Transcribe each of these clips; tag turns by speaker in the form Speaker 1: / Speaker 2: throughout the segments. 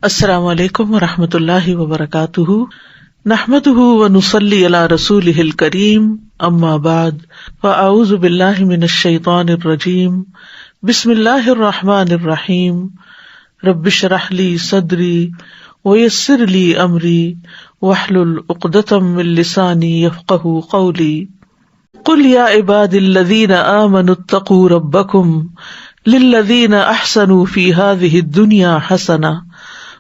Speaker 1: السلام علیکم ورحمۃ اللہ وبرکاتہ، نحمده ونصلی علی رسولہ الکریم، اما بعد فاعوذ باللہ من الشیطان الرجیم، بسم اللہ الرحمن الرحیم، رب اشرح لی صدری ویسر لی امری واحلل عقدۃ من لسانی یفقہوا قولی، قل یا عبادی الذین آمنوا اتقوا ربکم للذین احسنوا فی ہذہ الدنیا حسنہ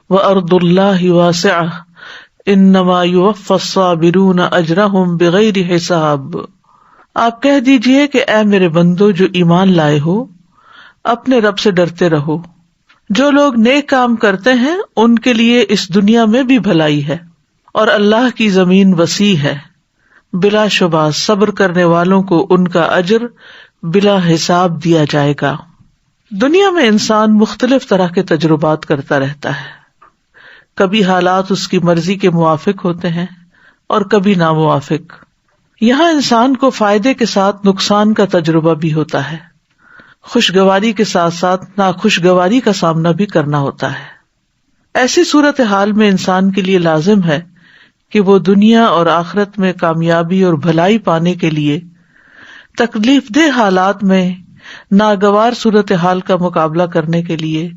Speaker 1: وَأَرْضُ اللَّهِ وَاسِعَةٌ إِنَّمَا يُوَفَّى الصَّابِرُونَ أَجْرَهُمْ بِغَيْرِ حِسَابٍ۔ آپ کہہ دیجئے کہ اے میرے بندو جو ایمان لائے ہو، اپنے رب سے ڈرتے رہو۔ جو لوگ نیک کام کرتے ہیں ان کے لیے اس دنیا میں بھی بھلائی ہے، اور اللہ کی زمین وسیع ہے، بلا شبہ صبر کرنے والوں کو ان کا اجر بلا حساب دیا جائے گا۔ دنیا میں انسان مختلف طرح کے تجربات کرتا رہتا ہے، کبھی حالات اس کی مرضی کے موافق ہوتے ہیں اور کبھی ناموافق۔ یہاں انسان کو فائدے کے ساتھ نقصان کا تجربہ بھی ہوتا ہے، خوشگواری کے ساتھ ساتھ ناخوشگواری کا سامنا بھی کرنا ہوتا ہے۔ ایسی صورتحال میں انسان کے لیے لازم ہے کہ وہ دنیا اور آخرت میں کامیابی اور بھلائی پانے کے لیے تکلیف دہ حالات میں ناگوار صورتحال کا مقابلہ کرنے کے لیے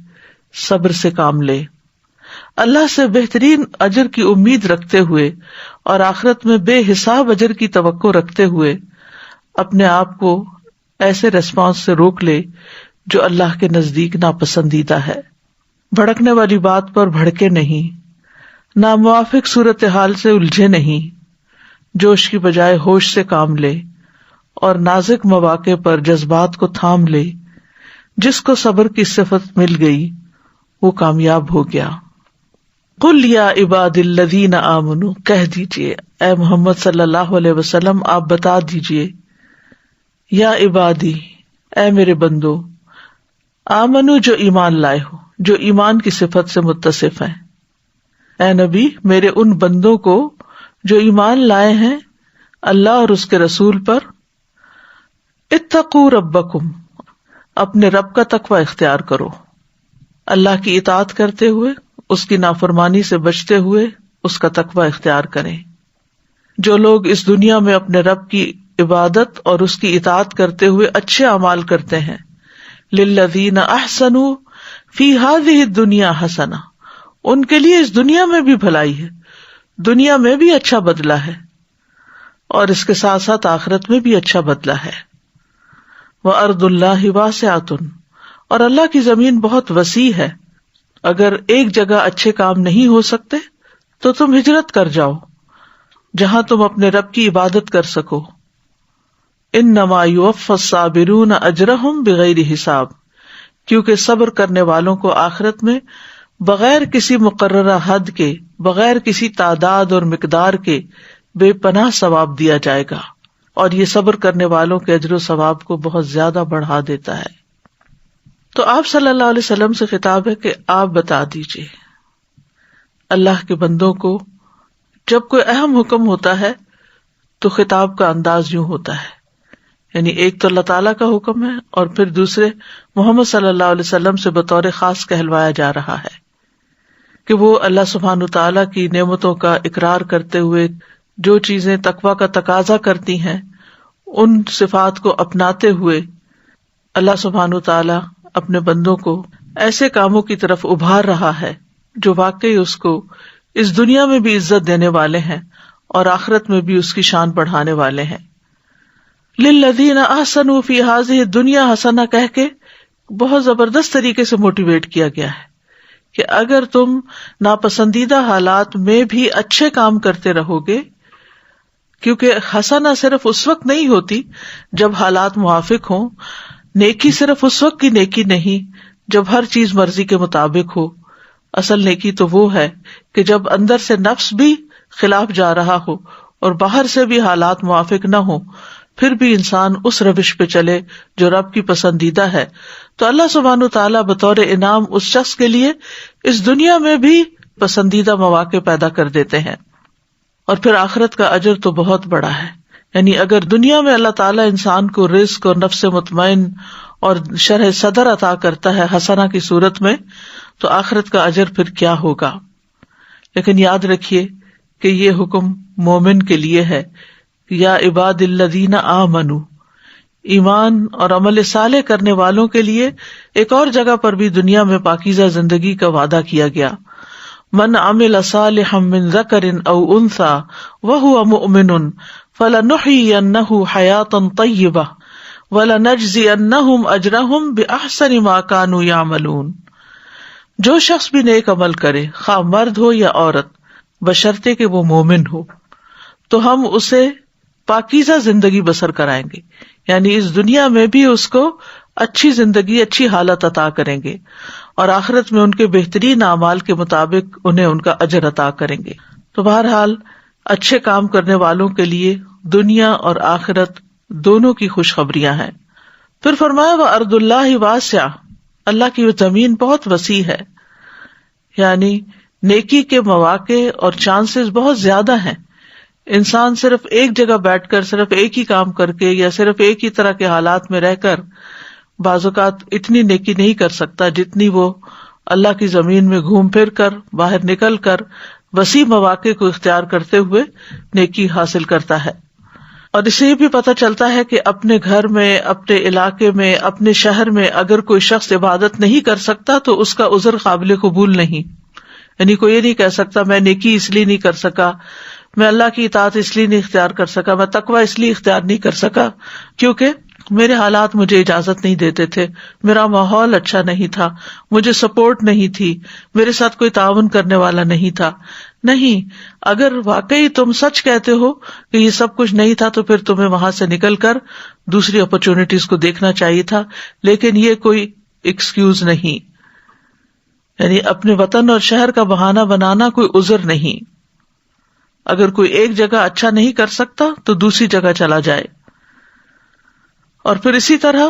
Speaker 1: صبر سے کام لے، اللہ سے بہترین اجر کی امید رکھتے ہوئے اور آخرت میں بے حساب اجر کی توقع رکھتے ہوئے اپنے آپ کو ایسے ریسپانس سے روک لے جو اللہ کے نزدیک ناپسندیدہ ہے۔ بھڑکنے والی بات پر بھڑکے نہیں، ناموافق صورتحال سے الجھے نہیں، جوش کی بجائے ہوش سے کام لے اور نازک مواقع پر جذبات کو تھام لے۔ جس کو صبر کی صفت مل گئی وہ کامیاب ہو گیا۔ قل یا عباد الذین آمنوا، کہہ دیجئے اے محمد صلی اللہ علیہ وسلم آپ بتا دیجئے، یا عبادی اے میرے بندو، آمنو جو ایمان لائے ہو، جو ایمان کی صفت سے متصف ہیں۔ اے نبی میرے ان بندوں کو جو ایمان لائے ہیں اللہ اور اس کے رسول پر، اتقوا ربکم اپنے رب کا تقوی اختیار کرو، اللہ کی اطاعت کرتے ہوئے اس کی نافرمانی سے بچتے ہوئے اس کا تقوی اختیار کریں۔ جو لوگ اس دنیا میں اپنے رب کی عبادت اور اس کی اطاعت کرتے ہوئے اچھے اعمال کرتے ہیں، للذین احسنوا فی ہذہ الدنیا حسنہ، ان کے لیے اس دنیا میں بھی بھلائی ہے، دنیا میں بھی اچھا بدلہ ہے اور اس کے ساتھ ساتھ آخرت میں بھی اچھا بدلہ ہے۔ وَأَرْضُ اللَّهِ وَاسِعَةٌ، اور اللہ کی زمین بہت وسیع ہے۔ اگر ایک جگہ اچھے کام نہیں ہو سکتے تو تم ہجرت کر جاؤ جہاں تم اپنے رب کی عبادت کر سکو۔ انما یوفی الصابرون اجرہم بغیر حساب، کیونکہ صبر کرنے والوں کو آخرت میں بغیر کسی مقررہ حد کے، بغیر کسی تعداد اور مقدار کے بے پناہ ثواب دیا جائے گا، اور یہ صبر کرنے والوں کے اجر و ثواب کو بہت زیادہ بڑھا دیتا ہے۔ تو آپ صلی اللہ علیہ وسلم سے خطاب ہے کہ آپ بتا دیجئے اللہ کے بندوں کو، جب کوئی اہم حکم ہوتا ہے تو خطاب کا انداز یوں ہوتا ہے، یعنی ایک تو اللہ تعالیٰ کا حکم ہے اور پھر دوسرے محمد صلی اللہ علیہ وسلم سے بطور خاص کہلوایا جا رہا ہے کہ وہ اللہ سبحانہ تعالیٰ کی نعمتوں کا اقرار کرتے ہوئے جو چیزیں تقویٰ کا تقاضا کرتی ہیں ان صفات کو اپناتے ہوئے اللہ سبحانہ تعالیٰ اپنے بندوں کو ایسے کاموں کی طرف ابھار رہا ہے جو واقعی اس کو اس دنیا میں بھی عزت دینے والے ہیں اور آخرت میں بھی اس کی شان بڑھانے والے ہیں۔ للذین احسنوا فی ہذہ الدنیا حسنہ کہہ کے بہت زبردست طریقے سے موٹیویٹ کیا گیا ہے کہ اگر تم ناپسندیدہ حالات میں بھی اچھے کام کرتے رہو گے، کیونکہ حسنہ صرف اس وقت نہیں ہوتی جب حالات موافق ہوں، نیکی صرف اس وقت کی نیکی نہیں جب ہر چیز مرضی کے مطابق ہو، اصل نیکی تو وہ ہے کہ جب اندر سے نفس بھی خلاف جا رہا ہو اور باہر سے بھی حالات موافق نہ ہو، پھر بھی انسان اس روش پہ چلے جو رب کی پسندیدہ ہے، تو اللہ سبحانہ تعالیٰ بطور انعام اس شخص کے لیے اس دنیا میں بھی پسندیدہ مواقع پیدا کر دیتے ہیں، اور پھر آخرت کا اجر تو بہت بڑا ہے۔ یعنی اگر دنیا میں اللہ تعالیٰ انسان کو رزق اور نفس مطمئن اور شرح صدر عطا کرتا ہے حسنہ کی صورت میں، تو آخرت کا اجر پھر کیا ہوگا. لیکن یاد رکھیے کہ یہ حکم مومن کے لیے ہے. یا عباد الذین آمنوا، ایمان اور عمل صالح کرنے والوں کے لیے ایک اور جگہ پر بھی دنیا میں پاکیزہ زندگی کا وعدہ کیا گیا. من عمل صالحا من ذکر او انثی وهو مؤمن فلنحیینہ حیاتا طیبہ وَلَنَجْزِيَنَّهُمْ أَجْرَهُمْ بِأَحْسَنِ مَا كَانُوا يَعْمَلُونَ. جو شخص بھی نیک عمل کرے، خواہ مرد ہو یا عورت، بشرطے کہ وہ مومن ہو، تو ہم اسے پاکیزہ زندگی بسر کرائیں گے، یعنی اس دنیا میں بھی اس کو اچھی زندگی، اچھی حالت عطا کریں گے، اور آخرت میں ان کے بہترین اعمال کے مطابق انہیں ان کا اجر عطا کریں گے. تو بہرحال اچھے کام کرنے والوں کے لیے دنیا اور آخرت دونوں کی خوشخبریاں ہیں. پھر فرمایا وَأَرْضُ اللَّهِ وَاسِعَةٌ، اللہ کی وہ زمین بہت وسیع ہے، یعنی نیکی کے مواقع اور چانسز بہت زیادہ ہیں. انسان صرف ایک جگہ بیٹھ کر صرف ایک ہی کام کر کے یا صرف ایک ہی طرح کے حالات میں رہ کر بعض اوقات اتنی نیکی نہیں کر سکتا جتنی وہ اللہ کی زمین میں گھوم پھر کر، باہر نکل کر وسیع مواقع کو اختیار کرتے ہوئے نیکی حاصل کرتا ہے. اور اس سے یہ بھی پتہ چلتا ہے کہ اپنے گھر میں، اپنے علاقے میں، اپنے شہر میں اگر کوئی شخص عبادت نہیں کر سکتا تو اس کا عذر قابل قبول نہیں. یعنی کوئی یہ نہیں کہہ سکتا میں نیکی اس لیے نہیں کر سکا، میں اللہ کی اطاعت اس لیے نہیں اختیار کر سکا، میں تقوی اس لیے اختیار نہیں کر سکا کیونکہ میرے حالات مجھے اجازت نہیں دیتے تھے، میرا ماحول اچھا نہیں تھا، مجھے سپورٹ نہیں تھی، میرے ساتھ کوئی تعاون کرنے والا نہیں تھا. نہیں، اگر واقعی تم سچ کہتے ہو کہ یہ سب کچھ نہیں تھا تو پھر تمہیں وہاں سے نکل کر دوسری اپرچونٹیز کو دیکھنا چاہیے تھا. لیکن یہ کوئی ایکسکیوز نہیں، یعنی اپنے وطن اور شہر کا بہانہ بنانا کوئی عذر نہیں. اگر کوئی ایک جگہ اچھا نہیں کر سکتا تو دوسری جگہ چلا جائے. اور پھر اسی طرح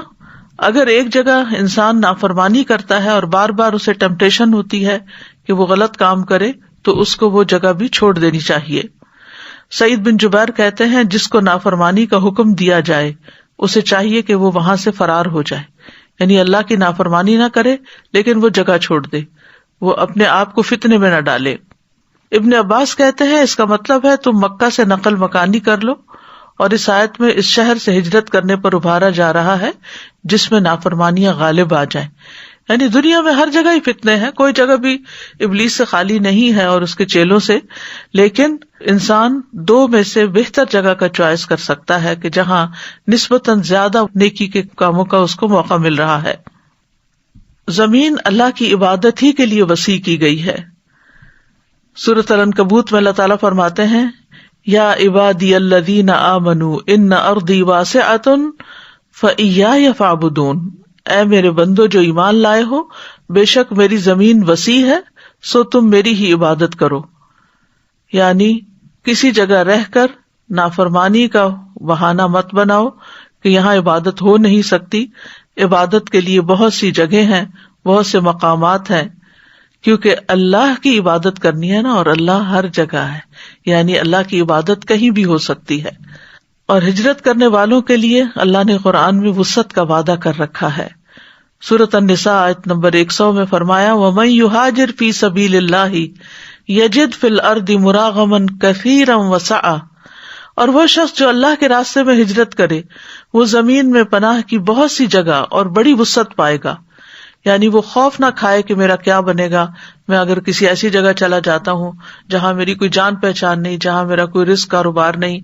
Speaker 1: اگر ایک جگہ انسان نافرمانی کرتا ہے اور بار بار اسے ٹیمپٹیشن ہوتی ہے کہ وہ غلط کام کرے تو اس کو وہ جگہ بھی چھوڑ دینی چاہیے. سعید بن جبیر کہتے ہیں جس کو نافرمانی کا حکم دیا جائے اسے چاہیے کہ وہ وہاں سے فرار ہو جائے، یعنی اللہ کی نافرمانی نہ کرے لیکن وہ جگہ چھوڑ دے، وہ اپنے آپ کو فتنے میں نہ ڈالے. ابن عباس کہتے ہیں اس کا مطلب ہے تم مکہ سے نقل مکانی کر لو، اور اس آیت میں اس شہر سے ہجرت کرنے پر ابھارا جا رہا ہے جس میں نافرمانیاں غالب آ جائیں. یعنی دنیا میں ہر جگہ ہی فتنے ہیں، کوئی جگہ بھی ابلیس سے خالی نہیں ہے اور اس کے چیلوں سے، لیکن انسان دو میں سے بہتر جگہ کا چوائس کر سکتا ہے کہ جہاں نسبتاً زیادہ نیکی کے کاموں کا اس کو موقع مل رہا ہے. زمین اللہ کی عبادت ہی کے لیے وسیع کی گئی ہے. سورۃ العنکبوت میں اللہ تعالیٰ فرماتے ہیں یا عبادی الذین آمنوا ان ارضی واسعۃ فإیایا فاعبدون، اے میرے بندو جو ایمان لائے ہو، بے شک میری زمین وسیع ہے سو تم میری ہی عبادت کرو. یعنی کسی جگہ رہ کر نافرمانی کا بہانہ مت بناؤ کہ یہاں عبادت ہو نہیں سکتی. عبادت کے لیے بہت سی جگہ ہیں، بہت سے مقامات ہیں، کیونکہ اللہ کی عبادت کرنی ہے نا، اور اللہ ہر جگہ ہے، یعنی اللہ کی عبادت کہیں بھی ہو سکتی ہے. اور ہجرت کرنے والوں کے لیے اللہ نے قرآن میں وسعت کا وعدہ کر رکھا ہے. سورۃ النساء آیت نمبر 100 میں فرمایا وَمَن يُهَاجِرْ فِي سَبِيلِ اللَّهِ يَجِدْ فِي الْأَرْضِ مُرَاغَمًا كَثِيرًا وَسَعًا، اور وہ شخص جو اللہ کے راستے میں ہجرت کرے وہ زمین میں پناہ کی بہت سی جگہ اور بڑی وسعت پائے گا. یعنی وہ خوف نہ کھائے کہ میرا کیا بنے گا، میں اگر کسی ایسی جگہ چلا جاتا ہوں جہاں میری کوئی جان پہچان نہیں، جہاں میرا کوئی رزق کاروبار نہیں،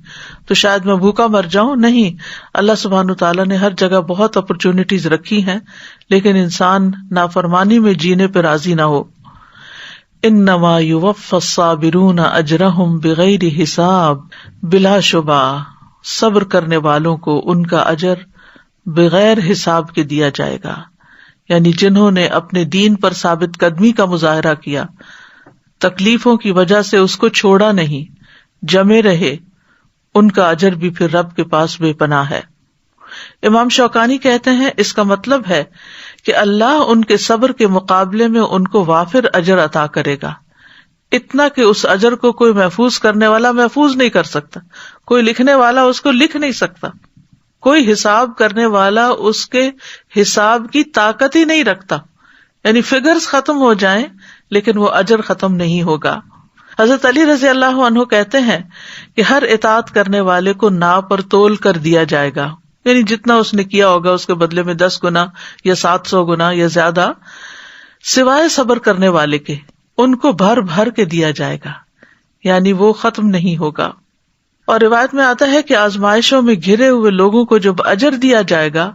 Speaker 1: تو شاید میں بھوکا مر جاؤں. نہیں، اللہ سبحانہ تعالیٰ نے ہر جگہ بہت اپرچونٹیز رکھی ہیں، لیکن انسان نافرمانی میں جینے پہ راضی نہ ہو. انما یوفی الصابرون اجرہم بغیر حساب، بلا شبہ صبر کرنے والوں کو ان کا اجر بغیر حساب کے دیا جائے گا. یعنی جنہوں نے اپنے دین پر ثابت قدمی کا مظاہرہ کیا، تکلیفوں کی وجہ سے اس کو چھوڑا نہیں، جمے رہے، ان کا اجر بھی پھر رب کے پاس بے پناہ ہے. امام شوکانی کہتے ہیں اس کا مطلب ہے کہ اللہ ان کے صبر کے مقابلے میں ان کو وافر اجر عطا کرے گا، اتنا کہ اس اجر کو کوئی محفوظ کرنے والا محفوظ نہیں کر سکتا، کوئی لکھنے والا اس کو لکھ نہیں سکتا، کوئی حساب کرنے والا اس کے حساب کی طاقت ہی نہیں رکھتا. یعنی فگرز ختم ہو جائیں لیکن وہ اجر ختم نہیں ہوگا. حضرت علی رضی اللہ عنہ کہتے ہیں کہ ہر اطاعت کرنے والے کو ناپ پر تول کر دیا جائے گا، یعنی جتنا اس نے کیا ہوگا اس کے بدلے میں 10 گنا یا 700 گنا یا زیادہ، سوائے صبر کرنے والے کے، ان کو بھر بھر کے دیا جائے گا، یعنی وہ ختم نہیں ہوگا. اور روایت میں آتا ہے کہ آزمائشوں میں گھرے ہوئے لوگوں کو جب اجر دیا جائے گا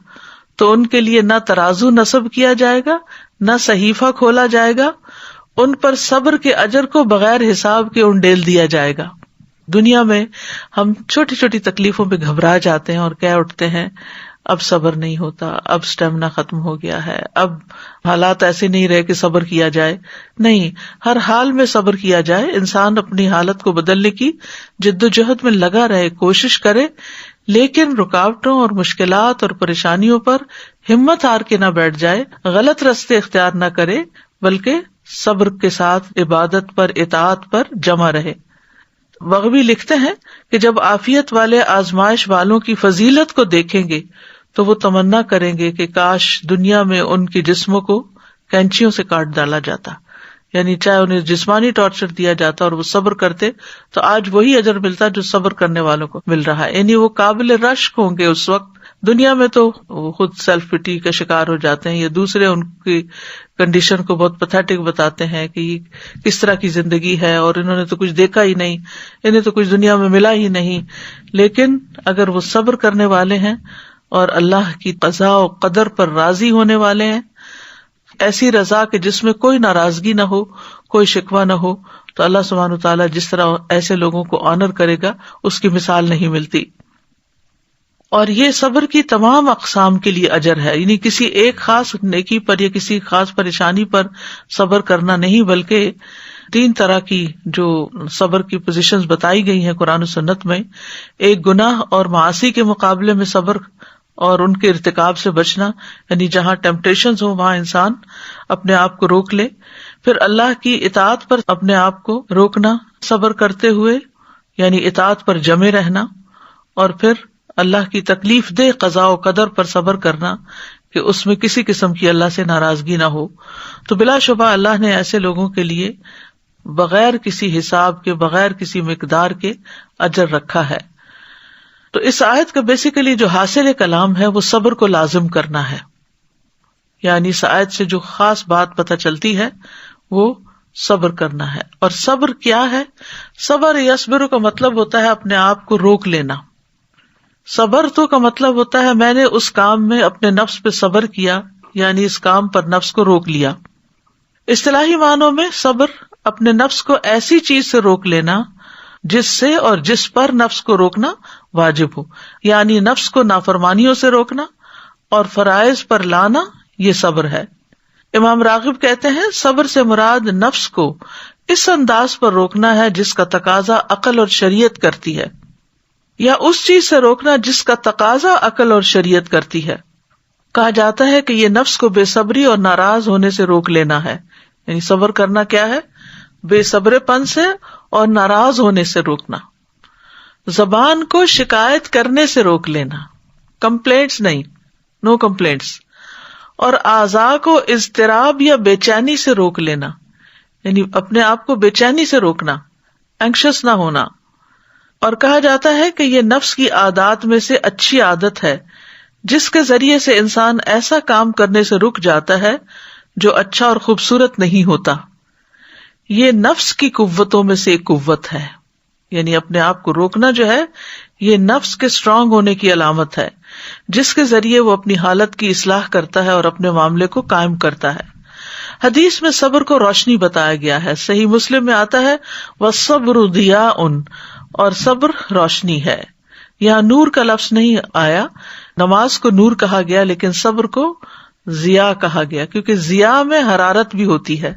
Speaker 1: تو ان کے لیے نہ ترازو نصب کیا جائے گا نہ صحیفہ کھولا جائے گا، ان پر صبر کے اجر کو بغیر حساب کے انڈیل دیا جائے گا. دنیا میں ہم چھوٹی چھوٹی تکلیفوں پہ گھبرا جاتے ہیں اور کہہ اٹھتے ہیں اب صبر نہیں ہوتا، اب سٹیمنا ختم ہو گیا ہے، اب حالات ایسے نہیں رہے کہ صبر کیا جائے. نہیں، ہر حال میں صبر کیا جائے. انسان اپنی حالت کو بدلنے کی جد و جہد میں لگا رہے، کوشش کرے، لیکن رکاوٹوں اور مشکلات اور پریشانیوں پر ہمت ہار کے نہ بیٹھ جائے، غلط راستے اختیار نہ کرے، بلکہ صبر کے ساتھ عبادت پر، اطاعت پر جمع رہے. بغوی لکھتے ہیں کہ جب عافیت والے آزمائش والوں کی فضیلت کو دیکھیں گے تو وہ تمنا کریں گے کہ کاش دنیا میں ان کے جسموں کو کینچیوں سے کاٹ ڈالا جاتا، یعنی چاہے انہیں جسمانی ٹارچر دیا جاتا اور وہ صبر کرتے تو آج وہی اجر ملتا جو صبر کرنے والوں کو مل رہا ہے. یعنی وہ قابل رشک ہوں گے اس وقت. دنیا میں تو وہ خود سیلف پٹی کا شکار ہو جاتے ہیں یا دوسرے ان کی کنڈیشن کو بہت پتھیٹک بتاتے ہیں کہ یہ کس طرح کی زندگی ہے اور انہوں نے تو کچھ دیکھا ہی نہیں، انہیں تو کچھ دنیا میں ملا ہی نہیں. لیکن اگر وہ صبر کرنے والے ہیں اور اللہ کی قضاء و قدر پر راضی ہونے والے ہیں، ایسی رضا کہ جس میں کوئی ناراضگی نہ ہو، کوئی شکوہ نہ ہو، تو اللہ سبحانہ وتعالیٰ جس طرح ایسے لوگوں کو آنر کرے گا اس کی مثال نہیں ملتی. اور یہ صبر کی تمام اقسام کے لیے اجر ہے، یعنی کسی ایک خاص نیکی پر یا کسی خاص پریشانی پر صبر کرنا نہیں، بلکہ 3 طرح کی جو صبر کی پوزیشنز بتائی گئی ہیں قرآن و سنت میں. ایک گناہ اور معاصی کے مقابلے میں صبر اور ان کے ارتکاب سے بچنا، یعنی جہاں ٹیمپٹیشنز ہو وہاں انسان اپنے آپ کو روک لے. پھر اللہ کی اطاعت پر اپنے آپ کو روکنا صبر کرتے ہوئے، یعنی اطاعت پر جمے رہنا. اور پھر اللہ کی تکلیف دہ قضاء و قدر پر صبر کرنا کہ اس میں کسی قسم کی اللہ سے ناراضگی نہ ہو. تو بلا شبہ اللہ نے ایسے لوگوں کے لیے بغیر کسی حساب کے، بغیر کسی مقدار کے اجر رکھا ہے. تو اس آیت کا بیسیکلی جو حاصل کلام ہے وہ صبر کو لازم کرنا ہے. یعنی اس آیت سے جو خاص بات پتہ چلتی ہے وہ صبر کرنا ہے. اور صبر کیا ہے؟ صبر یصبر کا مطلب ہوتا ہے اپنے آپ کو روک لینا. صبر تو کا مطلب ہوتا ہے میں نے اس کام میں اپنے نفس پہ صبر کیا، یعنی اس کام پر نفس کو روک لیا. اصطلاحی معنوں میں صبر اپنے نفس کو ایسی چیز سے روک لینا جس سے اور جس پر نفس کو روکنا واجب ہو، یعنی نفس کو نافرمانیوں سے روکنا اور فرائض پر لانا، یہ صبر ہے. امام راغب کہتے ہیں صبر سے مراد نفس کو اس انداز پر روکنا ہے جس کا تقاضا عقل اور شریعت کرتی ہے، یا اس چیز سے روکنا جس کا تقاضا عقل اور شریعت کرتی ہے. کہا جاتا ہے کہ یہ نفس کو بے صبری اور ناراض ہونے سے روک لینا ہے. یعنی صبر کرنا کیا ہے؟ بے صبر پن سے اور ناراض ہونے سے روکنا. زبان کو شکایت کرنے سے روک لینا، کمپلینٹس نہیں، نو کمپلینٹس. اور اعضاء کو اضطراب یا بے چینی سے روک لینا، یعنی اپنے آپ کو بے چینی سے روکنا، اینکشس نہ ہونا. اور کہا جاتا ہے کہ یہ نفس کی عادات میں سے اچھی عادت ہے جس کے ذریعے سے انسان ایسا کام کرنے سے رک جاتا ہے جو اچھا اور خوبصورت نہیں ہوتا. یہ نفس کی قوتوں میں سے ایک قوت ہے، یعنی اپنے آپ کو روکنا جو ہے یہ نفس کے اسٹرانگ ہونے کی علامت ہے جس کے ذریعے وہ اپنی حالت کی اصلاح کرتا ہے اور اپنے معاملے کو قائم کرتا ہے. حدیث میں صبر کو روشنی بتایا گیا ہے. صحیح مسلم میں آتا ہے وَالصَّبْرُ ضِيَاءٌ، اور صبر روشنی ہے. یہاں نور کا لفظ نہیں آیا. نماز کو نور کہا گیا لیکن صبر کو ضیاء کہا گیا کیونکہ ضیاء میں حرارت بھی ہوتی ہے،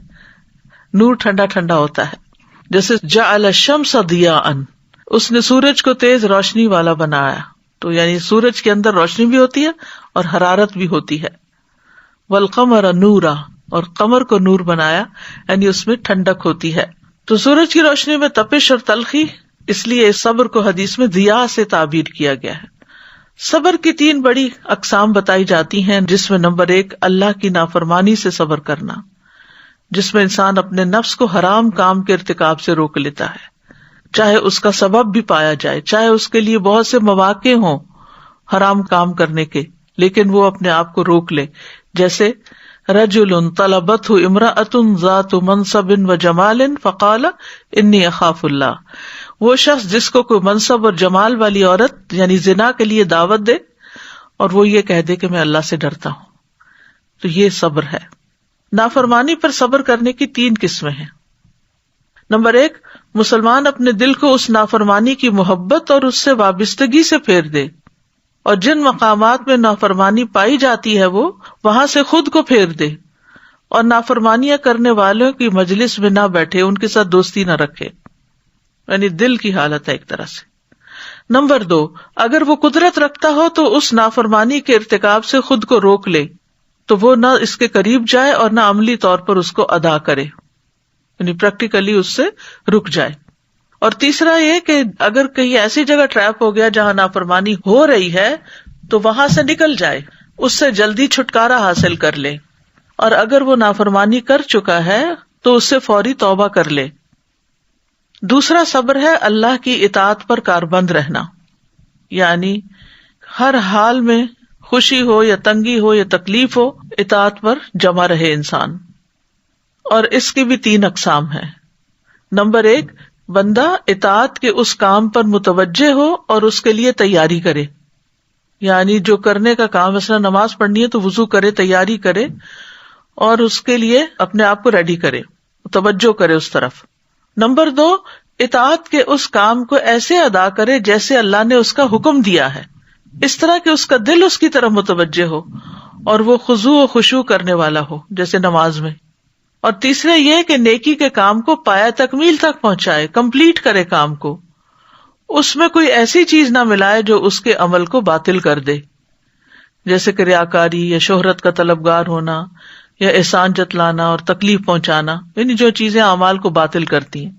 Speaker 1: نور ٹھنڈا ٹھنڈا ہوتا ہے. جیسے جعل الشمس ضیاء، اس نے سورج کو تیز روشنی والا بنایا، تو یعنی سورج کے اندر روشنی بھی ہوتی ہے اور حرارت بھی ہوتی ہے. والقمر نورا، اور قمر کو نور بنایا یعنی اس میں ٹھنڈک ہوتی ہے. تو سورج کی روشنی میں تپش اور تلخی، اس لیے اس صبر کو حدیث میں ضیاء سے تعبیر کیا گیا ہے. صبر کی 3 بڑی اقسام بتائی جاتی ہیں، جس میں نمبر 1 اللہ کی نافرمانی سے صبر کرنا، جس میں انسان اپنے نفس کو حرام کام کے ارتکاب سے روک لیتا ہے، چاہے اس کا سبب بھی پایا جائے، چاہے اس کے لیے بہت سے مواقع ہوں حرام کام کرنے کے، لیکن وہ اپنے آپ کو روک لے. جیسے رجل طلبته امرأة ذات منصب وجمال فقال انی اخاف اللہ، وہ شخص جس کو کوئی منصب اور جمال والی عورت یعنی زنا کے لیے دعوت دے اور وہ یہ کہہ دے کہ میں اللہ سے ڈرتا ہوں، تو یہ صبر ہے. نافرمانی پر صبر کرنے کی 3 قسمیں ہیں. نمبر 1، مسلمان اپنے دل کو اس نافرمانی کی محبت اور اس سے وابستگی سے پھیر دے، اور جن مقامات میں نافرمانی پائی جاتی ہے وہ وہاں سے خود کو پھیر دے، اور نافرمانیاں کرنے والوں کی مجلس میں نہ بیٹھے، ان کے ساتھ دوستی نہ رکھے، یعنی دل کی حالت ہے ایک طرح سے. نمبر 2، اگر وہ قدرت رکھتا ہو تو اس نافرمانی کے ارتکاب سے خود کو روک لے، تو وہ نہ اس کے قریب جائے اور نہ عملی طور پر اس کو ادا کرے، یعنی پریکٹیکلی اس سے رک جائے. اور تیسرا یہ کہ اگر کہیں ایسی جگہ ٹریپ ہو گیا جہاں نافرمانی ہو رہی ہے تو وہاں سے نکل جائے، اس سے جلدی چھٹکارا حاصل کر لے، اور اگر وہ نافرمانی کر چکا ہے تو اس سے فوری توبہ کر لے. دوسرا صبر ہے اللہ کی اطاعت پر کاربند رہنا، یعنی ہر حال میں خوشی ہو یا تنگی ہو یا تکلیف ہو، اطاعت پر جمع رہے انسان. اور اس کی بھی 3 اقسام ہیں. نمبر 1، بندہ اطاعت کے اس کام پر متوجہ ہو اور اس کے لیے تیاری کرے، یعنی جو کرنے کا کام، مثلا نماز پڑھنی ہے تو وضو کرے، تیاری کرے اور اس کے لیے اپنے آپ کو ریڈی کرے، توجہ کرے اس طرف. نمبر 2، اطاعت کے اس کام کو ایسے ادا کرے جیسے اللہ نے اس کا حکم دیا ہے، اس طرح کہ اس کا دل اس کی طرف متوجہ ہو اور وہ خضوع و خشوع کرنے والا ہو جیسے نماز میں. اور تیسرے یہ کہ نیکی کے کام کو پایہ تکمیل تک پہنچائے، کمپلیٹ کرے کام کو، اس میں کوئی ایسی چیز نہ ملائے جو اس کے عمل کو باطل کر دے، جیسے کہ ریاکاری یا شہرت کا طلبگار ہونا یا احسان جتلانا اور تکلیف پہنچانا، یعنی جو چیزیں اعمال کو باطل کرتی ہیں.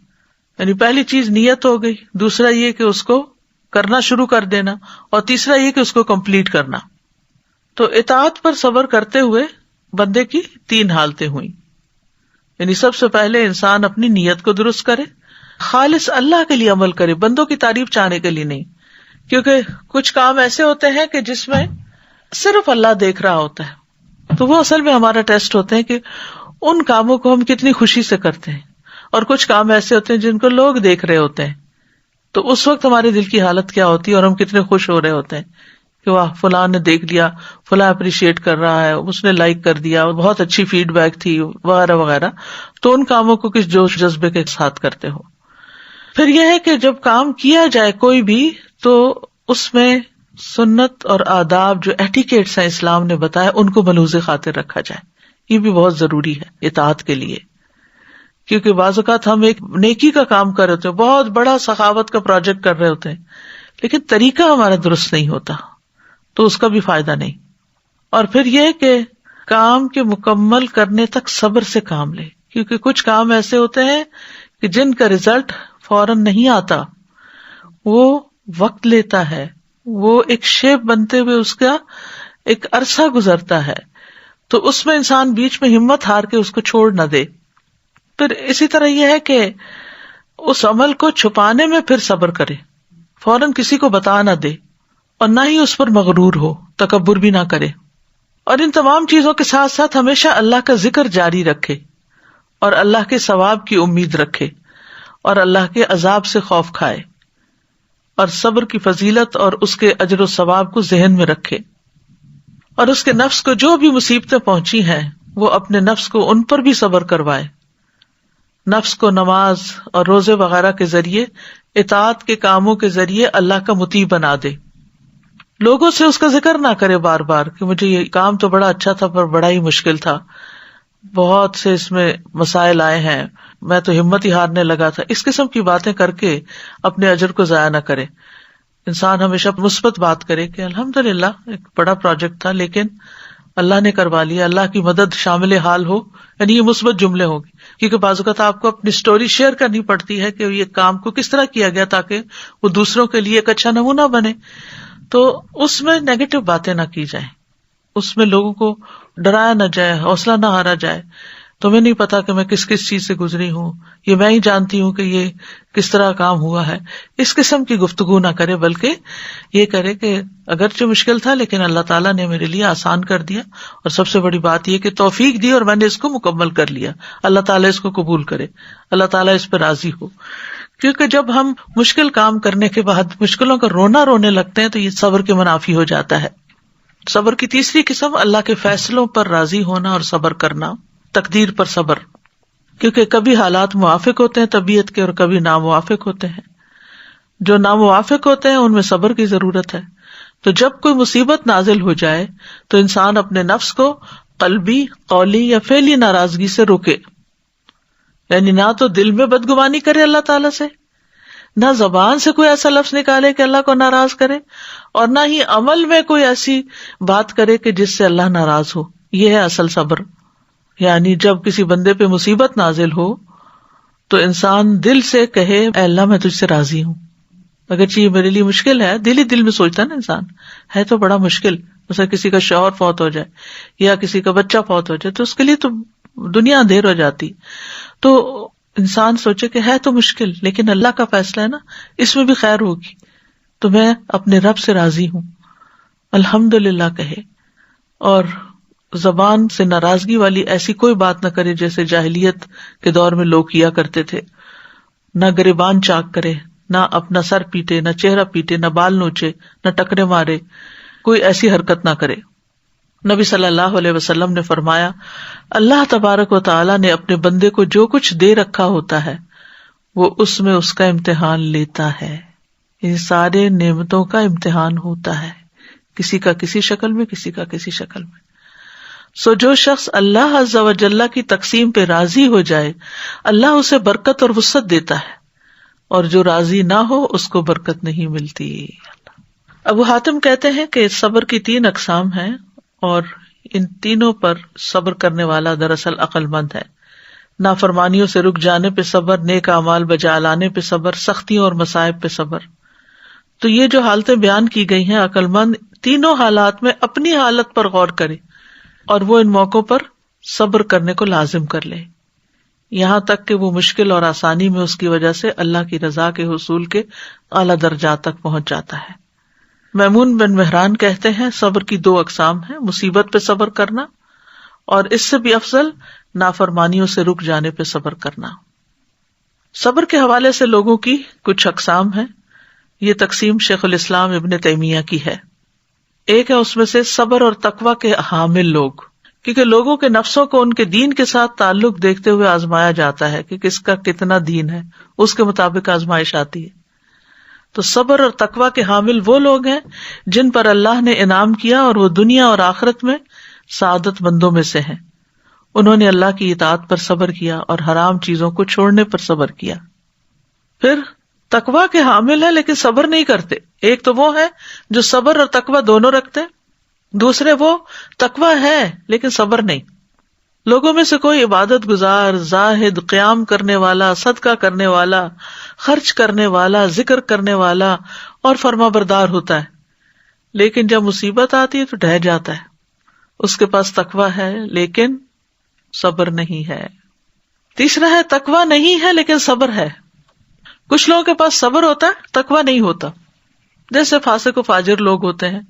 Speaker 1: یعنی پہلی چیز نیت ہو گئی، دوسرا یہ کہ اس کو کرنا شروع کر دینا، اور تیسرا یہ کہ اس کو کمپلیٹ کرنا. تو اطاعت پر صبر کرتے ہوئے بندے کی 3 حالتیں ہوئیں. یعنی سب سے پہلے انسان اپنی نیت کو درست کرے، خالص اللہ کے لیے عمل کرے، بندوں کی تعریف چاہنے کے لیے نہیں، کیونکہ کچھ کام ایسے ہوتے ہیں کہ جس میں صرف اللہ دیکھ رہا ہوتا ہے، تو وہ اصل میں ہمارا ٹیسٹ ہوتے ہیں کہ ان کاموں کو ہم کتنی خوشی سے کرتے ہیں. اور کچھ کام ایسے ہوتے ہیں جن کو لوگ دیکھ رہے ہوتے ہیں، تو اس وقت ہمارے دل کی حالت کیا ہوتی ہے اور ہم کتنے خوش ہو رہے ہوتے ہیں کہ واہ فلاں نے دیکھ لیا، فلاں اپریشیٹ کر رہا ہے، اس نے لائک کر دیا، بہت اچھی فیڈ بیک تھی وغیرہ وغیرہ. تو ان کاموں کو کس جوش جذبے کے ساتھ کرتے ہو. پھر یہ ہے کہ جب کام کیا جائے کوئی بھی تو اس میں سنت اور آداب جو ایٹیکیٹس ہیں اسلام نے بتایا ان کو ملحوظ خاطر رکھا جائے. یہ بھی بہت ضروری ہے اطاعت کے لیے، کیونکہ بعض اوقات ہم ایک نیکی کا کام کر رہے ہوتے ہیں، بہت بڑا سخاوت کا پروجیکٹ کر رہے ہوتے ہیں، لیکن طریقہ ہمارا درست نہیں ہوتا تو اس کا بھی فائدہ نہیں. اور پھر یہ کہ کام کے مکمل کرنے تک صبر سے کام لے، کیونکہ کچھ کام ایسے ہوتے ہیں کہ جن کا رزلٹ فوراً نہیں آتا، وہ وقت لیتا ہے، وہ ایک شیپ بنتے ہوئے اس کا ایک عرصہ گزرتا ہے، تو اس میں انسان بیچ میں ہمت ہار کے اس کو چھوڑ نہ دے. پھر اسی طرح یہ ہے کہ اس عمل کو چھپانے میں پھر صبر کرے، فوراً کسی کو بتا نہ دے اور نہ ہی اس پر مغرور ہو، تکبر بھی نہ کرے. اور ان تمام چیزوں کے ساتھ ساتھ ہمیشہ اللہ کا ذکر جاری رکھے اور اللہ کے ثواب کی امید رکھے اور اللہ کے عذاب سے خوف کھائے، اور صبر کی فضیلت اور اس کے اجر و ثواب کو ذہن میں رکھے. اور اس کے نفس کو جو بھی مصیبتیں پہنچی ہیں وہ اپنے نفس کو ان پر بھی صبر کروائے، نفس کو نماز اور روزے وغیرہ کے ذریعے، اطاعت کے کاموں کے ذریعے اللہ کا مطیع بنا دے. لوگوں سے اس کا ذکر نہ کرے بار بار کہ مجھے یہ کام تو بڑا اچھا تھا پر بڑا ہی مشکل تھا، بہت سے اس میں مسائل آئے ہیں، میں تو ہمت ہی ہارنے لگا تھا. اس قسم کی باتیں کر کے اپنے اجر کو ضائع نہ کرے. انسان ہمیشہ مثبت بات کرے کہ الحمدللہ ایک بڑا پروجیکٹ تھا لیکن اللہ نے کروا لیا، اللہ کی مدد شامل حال ہو، یعنی یہ مثبت جملے ہوں گے. کیونکہ بعض اوقات آپ کو اپنی سٹوری شیئر کرنی پڑتی ہے کہ یہ کام کو کس طرح کیا گیا تاکہ وہ دوسروں کے لیے ایک اچھا نمونہ بنے. تو اس میں نیگیٹو باتیں نہ کی جائیں، اس میں لوگوں کو ڈرایا نہ جائے، حوصلہ نہ ہارا جائے. تمہیں نہیں پتا کہ میں کس کس چیز سے گزری ہوں، یہ میں ہی جانتی ہوں کہ یہ کس طرح کام ہوا ہے. اس قسم کی گفتگو نہ کرے، بلکہ یہ کرے کہ اگرچہ مشکل تھا لیکن اللہ تعالیٰ نے میرے لیے آسان کر دیا، اور سب سے بڑی بات یہ کہ توفیق دی اور میں نے اس کو مکمل کر لیا. اللہ تعالیٰ اس کو قبول کرے، اللہ تعالیٰ اس پہ راضی ہو. کیونکہ جب ہم مشکل کام کرنے کے بعد مشکلوں کا رونے لگتے ہیں تو یہ صبر کے منافی ہو جاتا ہے. صبر کی تیسری قسم اللہ کے فیصلوں پر راضی ہونا اور صبر کرنا، تقدیر پر صبر. کیونکہ کبھی حالات موافق ہوتے ہیں طبیعت کے اور کبھی ناموافق ہوتے ہیں. جو ناموافق ہوتے ہیں ان میں صبر کی ضرورت ہے. تو جب کوئی مصیبت نازل ہو جائے تو انسان اپنے نفس کو قلبی، قولی یا فعلی ناراضگی سے روکے. یعنی نہ تو دل میں بدگمانی کرے اللہ تعالیٰ سے، نہ زبان سے کوئی ایسا لفظ نکالے کہ اللہ کو ناراض کرے، اور نہ ہی عمل میں کوئی ایسی بات کرے کہ جس سے اللہ ناراض ہو. یہ ہے اصل صبر. یعنی جب کسی بندے پہ مصیبت نازل ہو تو انسان دل سے کہے اے اللہ میں تجھ سے راضی ہوں. اگرچہ یہ میرے لیے مشکل ہے، دل ہی دل میں سوچتا ہے نا انسان، ہے تو بڑا مشکل. مثلا کسی کا شوہر فوت ہو جائے یا کسی کا بچہ فوت ہو جائے تو اس کے لیے تو دنیا اندھیر ہو جاتی. تو انسان سوچے کہ ہے تو مشکل لیکن اللہ کا فیصلہ ہے نا، اس میں بھی خیر ہوگی، تو میں اپنے رب سے راضی ہوں، الحمدللہ کہے. اور زبان سے ناراضگی والی ایسی کوئی بات نہ کرے جیسے جاہلیت کے دور میں لوگ کیا کرتے تھے. نہ گریبان چاک کرے، نہ اپنا سر پیٹے، نہ چہرہ پیٹے، نہ بال نوچے، نہ ٹکرے مارے، کوئی ایسی حرکت نہ کرے. نبی صلی اللہ علیہ وسلم نے فرمایا اللہ تبارک و تعالی نے اپنے بندے کو جو کچھ دے رکھا ہوتا ہے وہ اس میں اس کا امتحان لیتا ہے. یہ سارے نعمتوں کا امتحان ہوتا ہے، کسی کا کسی شکل میں، کسی کا کسی شکل میں. سو جو شخص اللہ عز و جل کی تقسیم پہ راضی ہو جائے اللہ اسے برکت اور وسعت دیتا ہے، اور جو راضی نہ ہو اس کو برکت نہیں ملتی. ابو حاتم کہتے ہیں کہ صبر کی 3 اقسام ہیں اور ان تینوں پر صبر کرنے والا دراصل عقل مند ہے. نافرمانیوں سے رک جانے پہ صبر، نیک اعمال بجا لانے پہ صبر، سختیوں اور مصائب پہ صبر. تو یہ جو حالتیں بیان کی گئی ہیں، عقل مند تینوں حالات میں اپنی حالت پر غور کرے اور وہ ان موقعوں پر صبر کرنے کو لازم کر لے، یہاں تک کہ وہ مشکل اور آسانی میں اس کی وجہ سے اللہ کی رضا کے حصول کے اعلیٰ درجات تک پہنچ جاتا ہے. میمون بن مہران کہتے ہیں صبر کی 2 اقسام ہیں، مصیبت پہ صبر کرنا اور اس سے بھی افضل نافرمانیوں سے رک جانے پہ صبر کرنا. صبر کے حوالے سے لوگوں کی کچھ اقسام ہیں. یہ تقسیم شیخ الاسلام ابن تیمیہ کی ہے. ایک ہے اس میں سے صبر اور تقوی کے حامل لوگ، کیونکہ لوگوں کے نفسوں کو ان کے دین کے ساتھ تعلق دیکھتے ہوئے آزمایا جاتا ہے کہ کس کا کتنا دین ہے، اس کے مطابق آزمائش آتی ہے. تو صبر اور تقوی کے حامل وہ لوگ ہیں جن پر اللہ نے انعام کیا اور وہ دنیا اور آخرت میں سعادت مندوں میں سے ہیں. انہوں نے اللہ کی اطاعت پر صبر کیا اور حرام چیزوں کو چھوڑنے پر صبر کیا. پھر تقوی کے حامل ہیں لیکن صبر نہیں کرتے. ایک تو وہ ہے جو صبر اور تقوی دونوں رکھتے ہیں، دوسرے وہ تقوی ہے لیکن صبر نہیں. لوگوں میں سے کوئی عبادت گزار، زاہد، قیام کرنے والا، صدقہ کرنے والا، خرچ کرنے والا، ذکر کرنے والا اور فرما بردار ہوتا ہے، لیکن جب مصیبت آتی ہے تو ڈہ جاتا ہے. اس کے پاس تقوی ہے لیکن صبر نہیں ہے. تیسرا ہے تقوی نہیں ہے لیکن صبر ہے. کچھ لوگوں کے پاس صبر ہوتا ہے، تقوی نہیں ہوتا. جیسے فاسق و فاجر لوگ ہوتے ہیں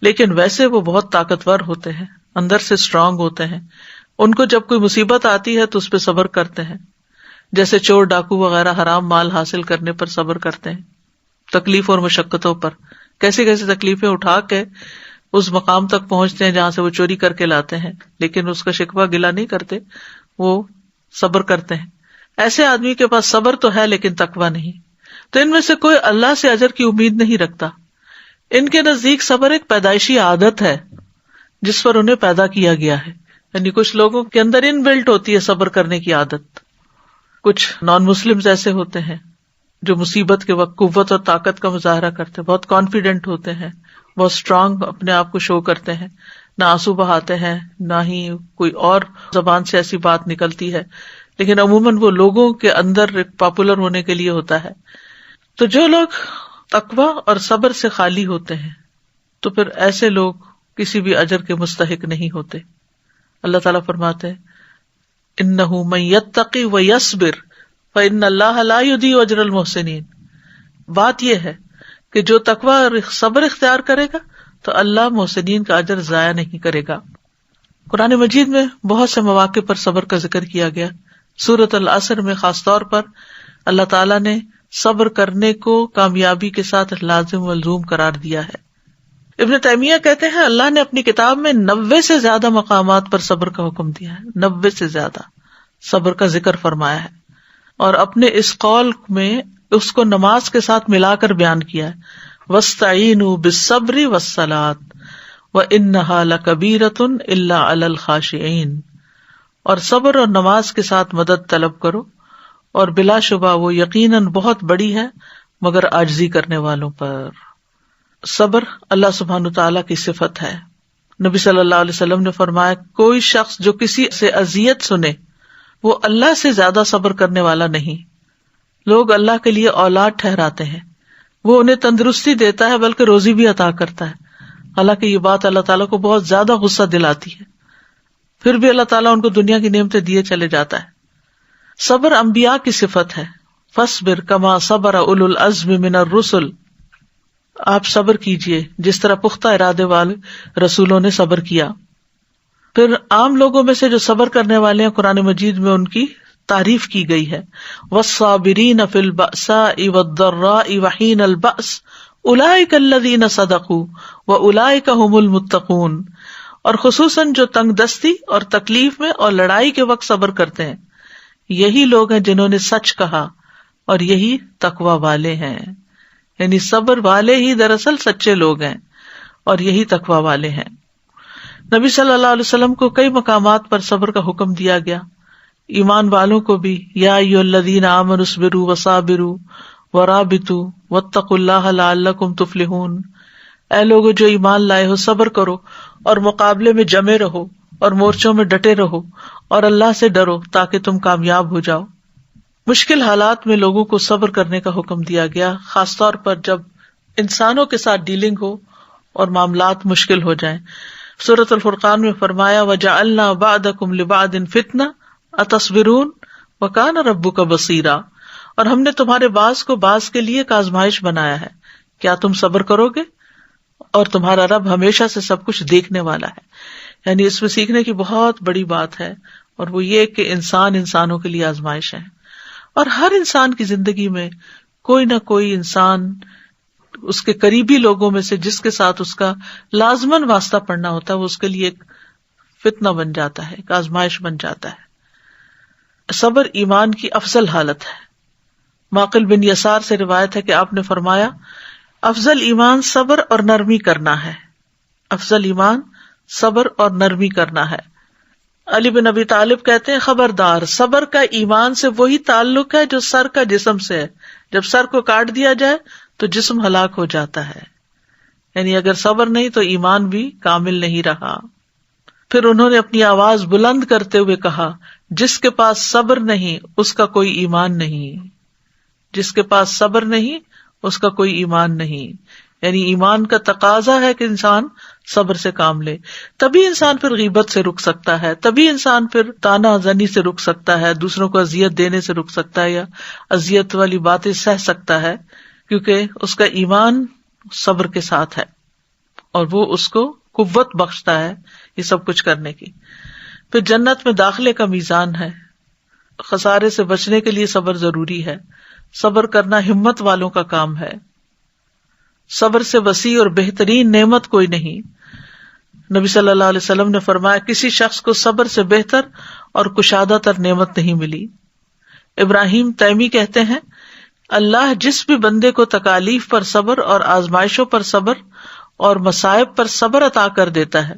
Speaker 1: لیکن ویسے وہ بہت طاقتور ہوتے ہیں، اندر سے اسٹرانگ ہوتے ہیں. ان کو جب کوئی مصیبت آتی ہے تو اس پہ صبر کرتے ہیں. جیسے چور ڈاکو وغیرہ حرام مال حاصل کرنے پر صبر کرتے ہیں، تکلیف اور مشقتوں پر. کیسی کیسی تکلیفیں اٹھا کے اس مقام تک پہنچتے ہیں جہاں سے وہ چوری کر کے لاتے ہیں، لیکن اس کا شکوہ گلہ نہیں کرتے، وہ صبر کرتے ہیں. ایسے آدمی کے پاس صبر تو ہے لیکن تقوی نہیں. تو ان میں سے کوئی اللہ سے اجر کی امید نہیں رکھتا. ان کے نزدیک صبر ایک پیدائشی عادت ہے جس پر انہیں پیدا کیا گیا ہے. یعنی کچھ لوگوں کے اندر ان بلٹ ہوتی ہے صبر کرنے کی عادت. کچھ نان مسلمز ایسے ہوتے ہیں جو مصیبت کے وقت قوت اور طاقت کا مظاہرہ کرتے ہیں، بہت کانفیڈنٹ ہوتے ہیں، بہت اسٹرانگ اپنے آپ کو شو کرتے ہیں، نہ آنسو بہاتے ہیں نہ ہی کوئی اور زبان سے ایسی بات نکلتی ہے، لیکن عموماً وہ لوگوں کے اندر پاپولر ہونے کے لیے ہوتا ہے. تو جو لوگ تقوی اور صبر سے خالی ہوتے ہیں تو پھر ایسے لوگ کسی بھی اجر کے مستحق نہیں ہوتے. اللہ تعالیٰ فرماتے ہیں انہ من یتقی ویصبر فإن اللہ لا یضیع اجر المحسنین. بات یہ ہے کہ جو تقوی اور صبر اختیار کرے گا تو اللہ محسنین کا اجر ضائع نہیں کرے گا. قرآن مجید میں بہت سے مواقع پر صبر کا ذکر کیا گیا. سورۃ العصر میں خاص طور پر اللہ تعالیٰ نے صبر کرنے کو کامیابی کے ساتھ لازم ملزوم قرار دیا ہے. ابن تیمیہ کہتے ہیں اللہ نے اپنی کتاب میں 90 سے زیادہ مقامات پر صبر کا حکم دیا ہے. 90 سے زیادہ صبر کا ذکر فرمایا ہے اور اپنے اس قول میں اس کو نماز کے ساتھ ملا کر بیان کیا ہے. وَاسْتَعِینُوا بِالصَّبْرِ وَالصَّلَاةِ وَإِنَّهَا لَكَبِیرَةٌ إِلَّا عَلَى الْخَاشِعِینَ. اور صبر اور نماز کے ساتھ مدد طلب کرو اور بلا شبہ وہ یقیناً بہت بڑی ہے مگر عاجزی کرنے والوں پر. صبر اللہ سبحانہ تعالیٰ کی صفت ہے. نبی صلی اللہ علیہ وسلم نے فرمایا کوئی شخص جو کسی سے اذیت سنے وہ اللہ سے زیادہ صبر کرنے والا نہیں. لوگ اللہ کے لیے اولاد ٹھہراتے ہیں, وہ انہیں تندرستی دیتا ہے بلکہ روزی بھی عطا کرتا ہے, حالانکہ یہ بات اللہ تعالیٰ کو بہت زیادہ غصہ دلاتی ہے, پھر بھی اللہ تعالیٰ ان کو دنیا کی نعمتیں دیے چلے جاتا ہے. صبر انبیاء کی صفت ہے. فاصبر کما صبر اولو العزم من الرسل. آپ صبر کیجئے جس طرح پختہ ارادے والے رسولوں نے صبر کیا. پھر عام لوگوں میں سے جو صبر کرنے والے ہیں قرآن مجید میں ان کی تعریف کی گئی ہے. والصابرین فی البأساء والضراء وحین البأس اولئک الذین صدقوا واولئک هم المتقون. اور خصوصاً جو تنگ دستی اور تکلیف میں اور لڑائی کے وقت صبر کرتے ہیں یہی لوگ ہیں جنہوں نے سچ کہا اور یہی تقوی والے ہیں. یعنی صبر والے ہی دراصل سچے لوگ ہیں اور یہی تقوی والے ہیں. نبی صلی اللہ علیہ وسلم کو کئی مقامات پر صبر کا حکم دیا گیا. ایمان والوں کو بھی یا ایھا الذین آمنوا اصبروا وصابروا ورابطوا واتقوا اللہ لعلکم تفلحون. اے لوگو جو ایمان لائے ہو صبر کرو اور مقابلے میں جمے رہو اور مورچوں میں ڈٹے رہو اور اللہ سے ڈرو تاکہ تم کامیاب ہو جاؤ. مشکل حالات میں لوگوں کو صبر کرنے کا حکم دیا گیا, خاص طور پر جب انسانوں کے ساتھ ڈیلنگ ہو اور معاملات مشکل ہو جائیں. سورۃ الفرقان میں فرمایا وَجَعَلْنَا بَعْضَكُمْ لِبَعْضٍ فِتْنَةً أَتَصْبِرُونَ وَكَانَ رَبُّكَ بَصِيرًا. اور ہم نے تمہارے بعض کو بعض کے لیے ایک آزمائش بنایا ہے, کیا تم صبر کرو گے؟ اور تمہارا رب ہمیشہ سے سب کچھ دیکھنے والا ہے. یعنی اس میں سیکھنے کی بہت بڑی بات ہے, اور وہ یہ کہ انسانوں کے لیے آزمائش ہے. اور ہر انسان کی زندگی میں کوئی نہ کوئی انسان اس کے قریبی لوگوں میں سے جس کے ساتھ اس کا لازماً واسطہ پڑنا ہوتا ہے وہ اس کے لیے ایک فتنہ بن جاتا ہے, ایک آزمائش بن جاتا ہے. صبر ایمان کی افضل حالت ہے. معقل بن یسار سے روایت ہے کہ آپ نے فرمایا افضل ایمان صبر اور نرمی کرنا ہے. افضل ایمان صبر اور نرمی کرنا ہے. علی بن ابی طالب کہتے ہیں خبردار, صبر کا ایمان سے وہی تعلق ہے جو سر کا جسم سے ہے. جب سر کو کاٹ دیا جائے تو جسم ہلاک ہو جاتا ہے. یعنی اگر صبر نہیں تو ایمان بھی کامل نہیں رہا. پھر انہوں نے اپنی آواز بلند کرتے ہوئے کہا جس کے پاس صبر نہیں اس کا کوئی ایمان نہیں. جس کے پاس صبر نہیں اس کا کوئی ایمان نہیں. یعنی ایمان کا تقاضا ہے کہ انسان صبر سے کام لے, تبھی انسان پھر غیبت سے رک سکتا ہے, تبھی انسان پھر طعنہ زنی سے رک سکتا ہے, دوسروں کو اذیت دینے سے رک سکتا ہے یا اذیت والی باتیں سہ سکتا ہے, کیونکہ اس کا ایمان صبر کے ساتھ ہے اور وہ اس کو قوت بخشتا ہے یہ سب کچھ کرنے کی. پھر جنت میں داخلے کا میزان ہے. خسارے سے بچنے کے لیے صبر ضروری ہے. صبر کرنا ہمت والوں کا کام ہے. صبر سے وسیع اور بہترین نعمت کوئی نہیں. نبی صلی اللہ علیہ وسلم نے فرمایا کسی شخص کو صبر سے بہتر اور کشادہ تر نعمت نہیں ملی. ابراہیم تیمی کہتے ہیں اللہ جس بھی بندے کو تکالیف پر صبر اور آزمائشوں پر صبر اور مصائب پر صبر عطا کر دیتا ہے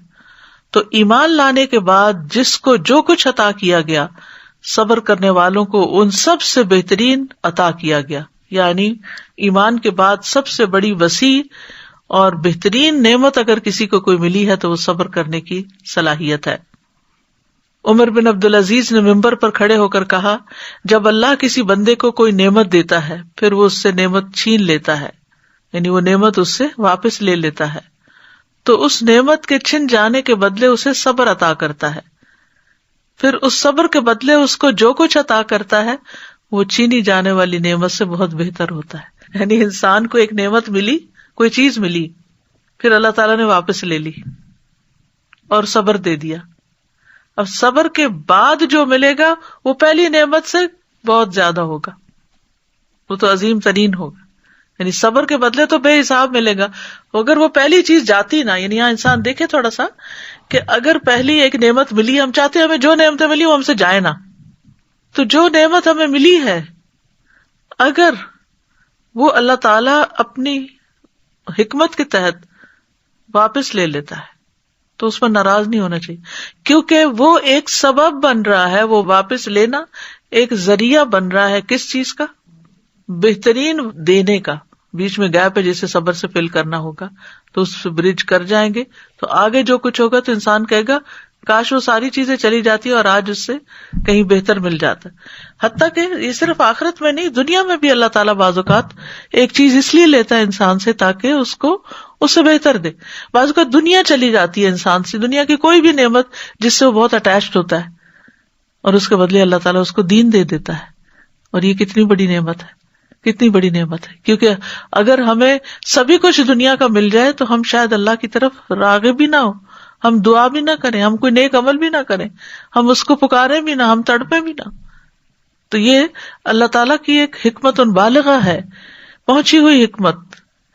Speaker 1: تو ایمان لانے کے بعد جس کو جو کچھ عطا کیا گیا صبر کرنے والوں کو ان سب سے بہترین عطا کیا گیا. یعنی ایمان کے بعد سب سے بڑی وسیع اور بہترین نعمت اگر کسی کو کوئی ملی ہے تو وہ صبر کرنے کی صلاحیت ہے. عمر بن عبدالعزیز نے ممبر پر کھڑے ہو کر کہا جب اللہ کسی بندے کو کوئی نعمت دیتا ہے پھر وہ اس سے نعمت چھین لیتا ہے, یعنی وہ نعمت اس سے واپس لے لیتا ہے، تو اس نعمت کے چھن جانے کے بدلے اسے صبر عطا کرتا ہے، پھر اس صبر کے بدلے اس کو جو کچھ عطا کرتا ہے وہ چھینی جانے والی نعمت سے بہت بہتر ہوتا ہے۔ یعنی انسان کو ایک نعمت ملی، کوئی چیز ملی، پھر اللہ تعالیٰ نے واپس لے لی اور صبر دے دیا۔ اب صبر کے بعد جو ملے گا وہ پہلی نعمت سے بہت زیادہ ہوگا، وہ تو عظیم ترین ہوگا۔ یعنی صبر کے بدلے تو بے حساب ملے گا، اگر وہ پہلی چیز جاتی نا، یعنی یہاں انسان دیکھے تھوڑا سا کہ اگر پہلی ایک نعمت ملی، ہم چاہتے ہیں ہمیں جو نعمتیں ملی وہ ہم سے جائے نا، تو جو نعمت ہمیں ملی ہے اگر وہ اللہ تعالیٰ اپنی حکمت کے تحت واپس لے لیتا ہے تو اس پر ناراض نہیں ہونا چاہیے، کیونکہ وہ ایک سبب بن رہا ہے، وہ واپس لینا ایک ذریعہ بن رہا ہے کس چیز کا؟ بہترین دینے کا۔ بیچ میں گیپ ہے جسے صبر سے فل کرنا ہوگا، تو اس سے برج کر جائیں گے تو آگے جو کچھ ہوگا تو انسان کہے گا کاش وہ ساری چیزیں چلی جاتی اور آج اس سے کہیں بہتر مل جاتا۔ حتیٰ کہ یہ صرف آخرت میں نہیں، دنیا میں بھی اللہ تعالیٰ بعض اوقات ایک چیز اس لیے لیتا ہے انسان سے تاکہ اس کو اس سے بہتر دے۔ بعض اوقات دنیا چلی جاتی ہے انسان سے، دنیا کی کوئی بھی نعمت جس سے وہ بہت اٹیچڈ ہوتا ہے، اور اس کے بدلے اللہ تعالیٰ اس کو دین دے دیتا ہے، اور یہ کتنی بڑی نعمت ہے، کتنی بڑی نعمت ہے۔ کیونکہ اگر ہمیں سبھی کچھ دنیا کا مل جائے تو ہم شاید اللہ کی طرف راغب بھی نہ ہو، ہم دعا بھی نہ کریں، ہم کوئی نیک عمل بھی نہ کریں، ہم اس کو پکارے بھی نہ، ہم تڑپے بھی نہ۔ تو یہ اللہ تعالیٰ کی ایک حکمت بالغہ ہے، پہنچی ہوئی حکمت،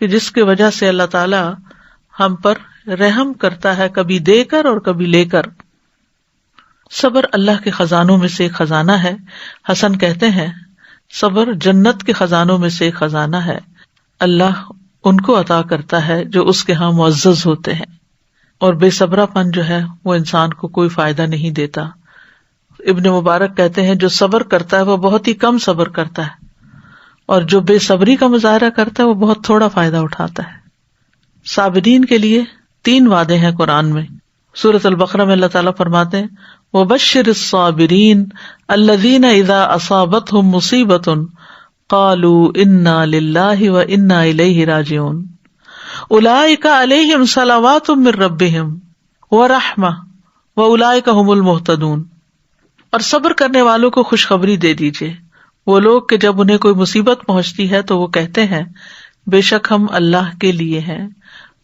Speaker 1: کہ جس کی وجہ سے اللہ تعالیٰ ہم پر رحم کرتا ہے، کبھی دے کر اور کبھی لے کر۔ صبر اللہ کے خزانوں میں سے ایک خزانہ ہے۔ حسن کہتے ہیں صبر جنت کے خزانوں میں سے ایک خزانہ ہے، اللہ ان کو عطا کرتا ہے جو اس کے ہاں معزز ہوتے ہیں، اور بے صبرا پن جو ہے وہ انسان کو کوئی فائدہ نہیں دیتا۔ ابن مبارک کہتے ہیں جو صبر کرتا ہے وہ بہت ہی کم صبر کرتا ہے، اور جو بے صبری کا مظاہرہ کرتا ہے وہ بہت تھوڑا فائدہ اٹھاتا ہے۔ صابرین کے لیے 3 وعدے ہیں قرآن میں۔ سورۃ البقرہ میں اللہ تعالیٰ فرماتے ہیں وَبَشِّرِ الصَّابِرِينَ الَّذِينَ إِذَا أَصَابَتْهُمْ مُصِيبَةٌ قَالُوا إِنَّا لِلَّهِ وَإِنَّا إِلَيْهِ رَاجِعُونَ أُولَئِكَ عَلَيْهِمْ صَلَوَاتٌ مِّن رَّبِّهِمْ وَرَحْمَةٌ وَأُولَئِكَ هُمُ الْمُهْتَدُونَ۔ اور صبر کرنے والوں کو خوشخبری دے دیجیے، وہ لوگ کہ جب انہیں کوئی مصیبت پہنچتی ہے تو وہ کہتے ہیں بے شک ہم اللہ کے لیے ہیں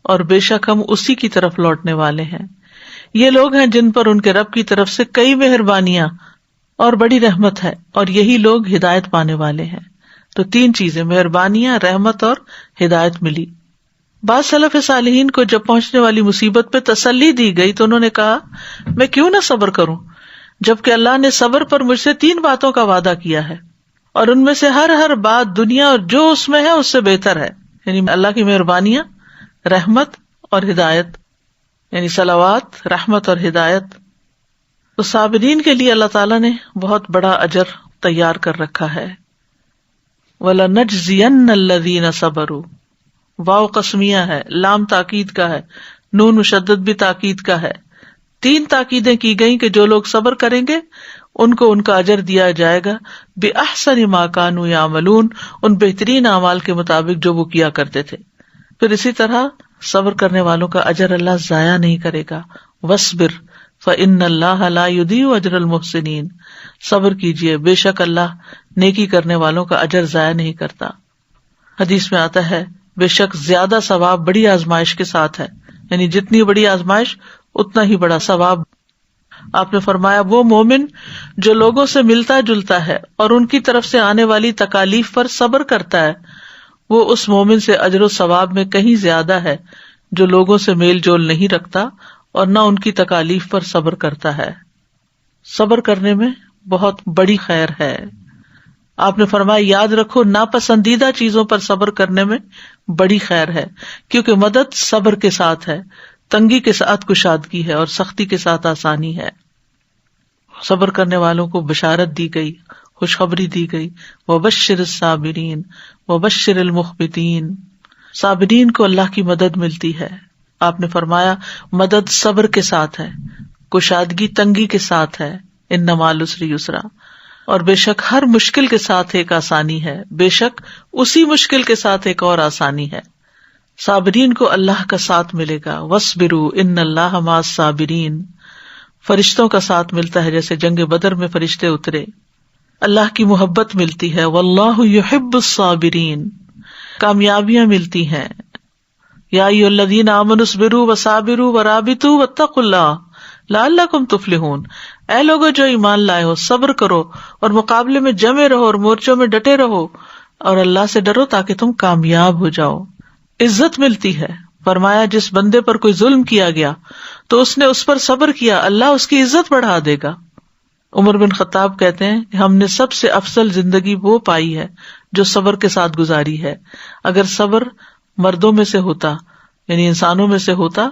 Speaker 1: اور بے شک ہم اسی کی طرف لوٹنے والے ہیں۔ یہ لوگ ہیں جن پر ان کے رب کی طرف سے کئی مہربانیاں اور بڑی رحمت ہے، اور یہی لوگ ہدایت پانے والے ہیں۔ تو 3 چیزیں، مہربانیاں، رحمت اور ہدایت ملی۔ بعض سلف صالحین کو جب پہنچنے والی مصیبت پہ تسلی دی گئی تو انہوں نے کہا میں کیوں نہ صبر کروں، جبکہ اللہ نے صبر پر مجھ سے 3 باتوں کا وعدہ کیا ہے، اور ان میں سے ہر بات دنیا اور جو اس میں ہے اس سے بہتر ہے۔ یعنی اللہ کی مہربانیاں، رحمت اور ہدایت، یعنی صلوات، رحمت اور ہدایت۔ تو صابرین کے لیے اللہ تعالیٰ نے بہت بڑا اجر تیار کر رکھا ہے۔ وَلَنَجْزِيَنَّ الَّذِينَ صَبَرُوا، واو قسمیہ ہے، لام تاکید کا ہے، نون مشدد بھی تاکید کا ہے۔ 3 تاکیدیں کی گئیں کہ جو لوگ صبر کریں گے ان کو ان کا اجر دیا جائے گا بِأَحْسَنِ مَا كَانُوا يَعْمَلُونَ، ان بہترین اعمال کے مطابق جو وہ کیا کرتے تھے۔ پھر اسی طرح صبر کرنے والوں کا اجر اللہ ضائع نہیں کرے گا۔ وَاصْبِرْ فَإِنَّ اللَّهَ لَا يُضِيعُ أَجْرَ الْمُحْسِنِينَ، صبر کیجیے، بے شک اللہ نیکی کرنے والوں کا اجر ضائع نہیں کرتا۔ حدیث میں آتا ہے بے شک زیادہ ثواب بڑی آزمائش کے ساتھ ہے، یعنی جتنی بڑی آزمائش اتنا ہی بڑا ثواب۔ آپ نے فرمایا وہ مومن جو لوگوں سے ملتا جلتا ہے اور ان کی طرف سے آنے والی تکالیف پر صبر کرتا ہے، وہ اس مومن سے اجر و ثواب میں کہیں زیادہ ہے جو لوگوں سے میل جول نہیں رکھتا اور نہ ان کی تکالیف پر صبر کرتا ہے۔ صبر کرنے میں بہت بڑی خیر ہے۔ آپ نے فرمایا یاد رکھو ناپسندیدہ چیزوں پر صبر کرنے میں بڑی خیر ہے، کیونکہ مدد صبر کے ساتھ ہے، تنگی کے ساتھ کشادگی ہے اور سختی کے ساتھ آسانی ہے۔ صبر کرنے والوں کو بشارت دی گئی، خوشخبری دی گئی، وَبَشِّرِ الصَّابِرِينَ وَبَشِّرِ الْمُخْبِتِينَ، صابرین کو اللہ کی مدد ملتی ہے۔ آپ نے فرمایا مدد صبر کے ساتھ ہے، کشادگی تنگی کے ساتھ ہے، اِنَّ مَعَ الْعُسْرِ یُسْرًا، اور بے شک ہر مشکل کے ساتھ ایک آسانی ہے، بے شک اسی مشکل کے ساتھ ایک اور آسانی ہے۔ صابرین کو اللہ کا ساتھ ملے گا. وَاصْبِرُوا إِنَّ اللَّهَ مَعَ الصَّابِرِينَ. فرشتوں کا ساتھ ملتا ہے جیسے جنگ بدر میں فرشتے اترے. اللہ کی محبت ملتی ہے. وَاللَّهُ يُحِبُّ الصَّابِرِينَ. کامیابیاں ملتی ہیں. یا ایھا الذین آمنوا اصبروا وصابروا ورابطوا واتقوا اللہ لعلکم تفلحون. اے لوگو جو ایمان لائے ہو، صبر کرو اور مقابلے میں جمے رہو اور مورچوں میں ڈٹے رہو اور اللہ سے ڈرو تاکہ تم کامیاب ہو جاؤ. عزت ملتی ہے. فرمایا جس بندے پر کوئی ظلم کیا گیا تو اس نے اس پر صبر کیا، اللہ اس کی عزت بڑھا دے گا. عمر بن خطاب کہتے ہیں کہ ہم نے سب سے افضل زندگی وہ پائی ہے جو صبر کے ساتھ گزاری ہے. اگر صبر مردوں میں سے ہوتا، یعنی انسانوں میں سے ہوتا،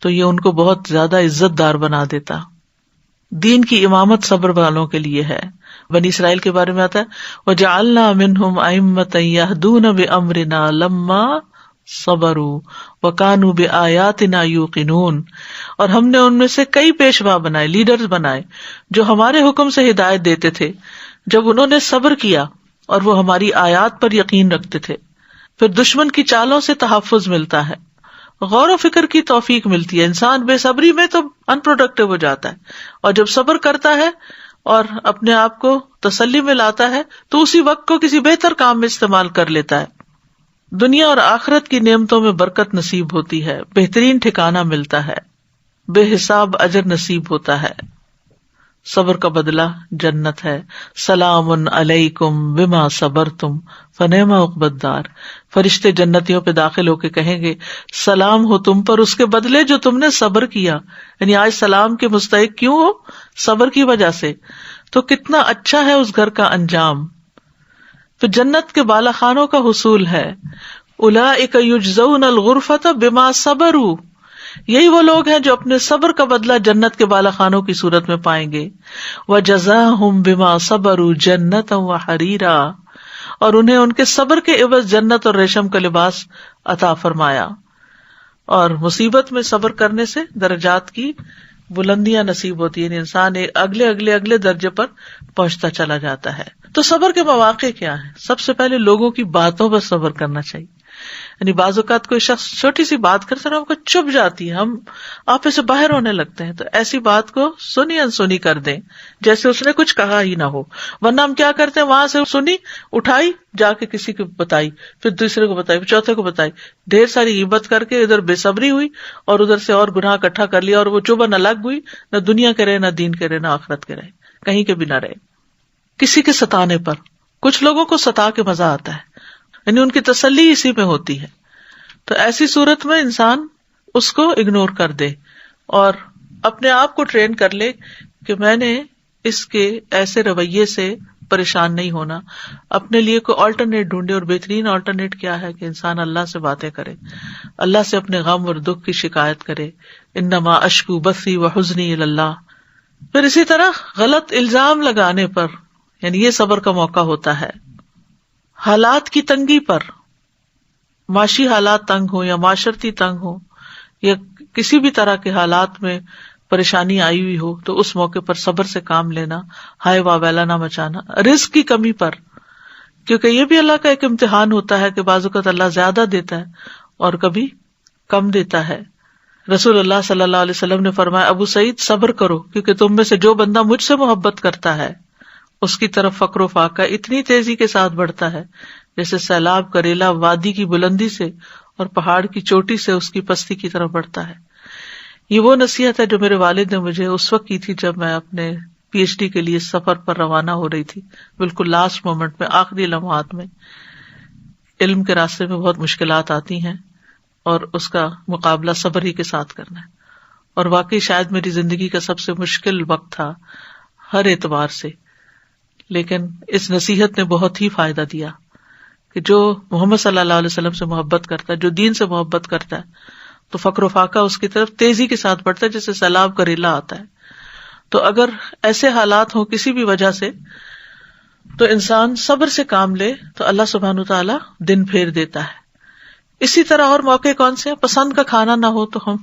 Speaker 1: تو یہ ان کو بہت زیادہ عزت دار بنا دیتا. دین کی امامت صبر والوں کے لیے ہے. بنی اسرائیل کے بارے میں آتا ہے وَجَعَلْنَا مِنْهُمْ أَئِمَّةً يَهْدُونَ بِأَمْرِنَا لَمَّا صَبَرُوا وَكَانُوا بِآيَاتِنَا يُوقِنُونَ. اور ہم نے ان میں سے کئی پیشوا بنائے، لیڈرز بنائے، جو ہمارے حکم سے ہدایت دیتے تھے جب انہوں نے صبر کیا اور وہ ہماری آیات پر یقین رکھتے تھے. پھر دشمن کی چالوں سے تحفظ ملتا ہے، غور و فکر کی توفیق ملتی ہے. انسان بے صبری میں تو ان پروڈکٹیو ہو جاتا ہے، اور جب صبر کرتا ہے اور اپنے آپ کو تسلی میں لاتا ہے تو اسی وقت کو کسی بہتر کام میں استعمال کر لیتا ہے. دنیا اور آخرت کی نعمتوں میں برکت نصیب ہوتی ہے، بہترین ٹھکانہ ملتا ہے، بے حساب اجر نصیب ہوتا ہے. صبر کا بدلہ جنت ہے. سلام علیکم بما صبرتم فنعم عقبی الدار. فرشتے جنتیوں پہ داخل ہو کے کہیں گے سلام ہو تم پر اس کے بدلے جو تم نے صبر کیا. یعنی آج سلام کے مستحق کیوں ہو؟ صبر کی وجہ سے. تو کتنا اچھا ہے اس گھر کا انجام. پھر جنت کے بالا خانوں کا حصول ہے. اولئک یجزون الغرفۃ بما صبروا. یہی وہ لوگ ہیں جو اپنے صبر کا بدلہ جنت کے بالا خانوں کی صورت میں پائیں گے. وجزاہم بما صبروا جنۃ وحریرا. اور انہیں ان کے صبر کے عوض جنت اور ریشم کا لباس عطا فرمایا. اور مصیبت میں صبر کرنے سے درجات کی بلندیاں نصیب ہوتی ہیں، انسان اگلے درجے پر پہنچتا چلا جاتا ہے. تو صبر کے مواقع کیا ہیں؟ سب سے پہلے لوگوں کی باتوں پر صبر کرنا چاہیے. یعنی بعض اوقات کوئی شخص چھوٹی سی بات کرتا ہے، ہم کو چپ جاتی ہے، ہم آپے سے باہر ہونے لگتے ہیں، تو ایسی بات کو سنی انسنی کر دیں جیسے اس نے کچھ کہا ہی نہ ہو. ورنہ ہم کیا کرتے ہیں، وہاں سے سنی اٹھائی، جا کے کسی کو بتائی، پھر دوسرے کو بتائی، پھر چوتھے کو بتائی، ڈھیر ساری غیبت کر کے ادھر بے صبری ہوئی اور ادھر سے اور گناہ اکٹھا کر لیا، اور وہ چبھن الگ ہوئی. نہ دنیا کے رہے، نہ دین کے رہے، نہ آخرت کے رہے، کہیں کے بھی نہ رہے. کسی کے ستانے پر کچھ لوگوں کو ستا کے مزہ آتا ہے، یعنی ان کی تسلی اسی میں ہوتی ہے. تو ایسی صورت میں انسان اس کو اگنور کر دے اور اپنے آپ کو ٹرین کر لے کہ میں نے اس کے ایسے رویے سے پریشان نہیں ہونا. اپنے لیے کوئی آلٹرنیٹ ڈھونڈے، اور بہترین آلٹرنیٹ کیا ہے کہ انسان اللہ سے باتیں کرے، اللہ سے اپنے غم اور دکھ کی شکایت کرے. انما اشکو بثی وحزنی الی اللہ. پھر اسی طرح غلط الزام لگانے پر، یعنی یہ صبر کا موقع ہوتا ہے. حالات کی تنگی پر، معاشی حالات تنگ ہو یا معاشرتی تنگ ہو یا کسی بھی طرح کے حالات میں پریشانی آئی ہوئی ہو، تو اس موقع پر صبر سے کام لینا، ہائے واویلا نہ مچانا. رزق کی کمی پر، کیونکہ یہ بھی اللہ کا ایک امتحان ہوتا ہے کہ بعض اوقات اللہ زیادہ دیتا ہے اور کبھی کم دیتا ہے. رسول اللہ صلی اللہ علیہ وسلم نے فرمایا ابو سعید صبر کرو، کیونکہ تم میں سے جو بندہ مجھ سے محبت کرتا ہے اس کی طرف فقر و فاقہ اتنی تیزی کے ساتھ بڑھتا ہے جیسے سیلاب کا ریلا وادی کی بلندی سے اور پہاڑ کی چوٹی سے اس کی پستی کی طرف بڑھتا ہے. یہ وہ نصیحت ہے جو میرے والد نے مجھے اس وقت کی تھی جب میں اپنے پی ایچ ڈی کے لیے سفر پر روانہ ہو رہی تھی، بالکل لاسٹ مومنٹ میں، آخری لمحات میں. علم کے راستے میں بہت مشکلات آتی ہیں اور اس کا مقابلہ صبر ہی کے ساتھ کرنا ہے. اور واقعی شاید میری زندگی کا سب سے مشکل وقت تھا ہر اعتبار سے، لیکن اس نصیحت نے بہت ہی فائدہ دیا کہ جو محمد صلی اللہ علیہ وسلم سے محبت کرتا ہے، جو دین سے محبت کرتا ہے، تو فقر و فاقہ اس کی طرف تیزی کے ساتھ بڑھتا ہے جیسے سیلاب کا ریلا آتا ہے. تو اگر ایسے حالات ہوں کسی بھی وجہ سے، تو انسان صبر سے کام لے تو اللہ سبحانہ وتعالی دن پھیر دیتا ہے. اسی طرح اور موقع کون سے ہیں؟ پسند کا کھانا نہ ہو تو ہم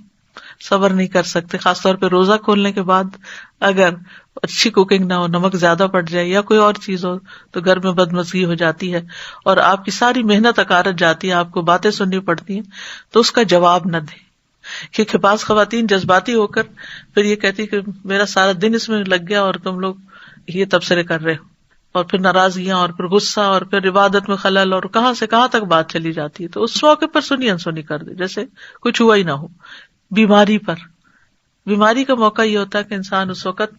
Speaker 1: صبر نہیں کر سکتے، خاص طور پہ روزہ کھولنے کے بعد اگر اچھی کوکنگ نہ ہو، نمک زیادہ پڑ جائے یا کوئی اور چیز ہو تو گھر میں بدمزگی ہو جاتی ہے اور آپ کی ساری محنت اکارت جاتی ہے، آپ کو باتیں سننی پڑتی ہیں، تو اس کا جواب نہ دیں. کیونکہ بعض خواتین جذباتی ہو کر پھر یہ کہتی کہ میرا سارا دن اس میں لگ گیا اور تم لوگ یہ تبصرے کر رہے ہو، اور پھر ناراضگیاں اور پھر غصہ اور پھر عبادت میں خلل اور کہاں سے کہاں تک بات چلی جاتی ہے. تو اس موقع پر سنی انسنی کر دے جیسے کچھ ہوا ہی نہ ہو. بیماری کا موقع یہ ہوتا ہے کہ انسان اس وقت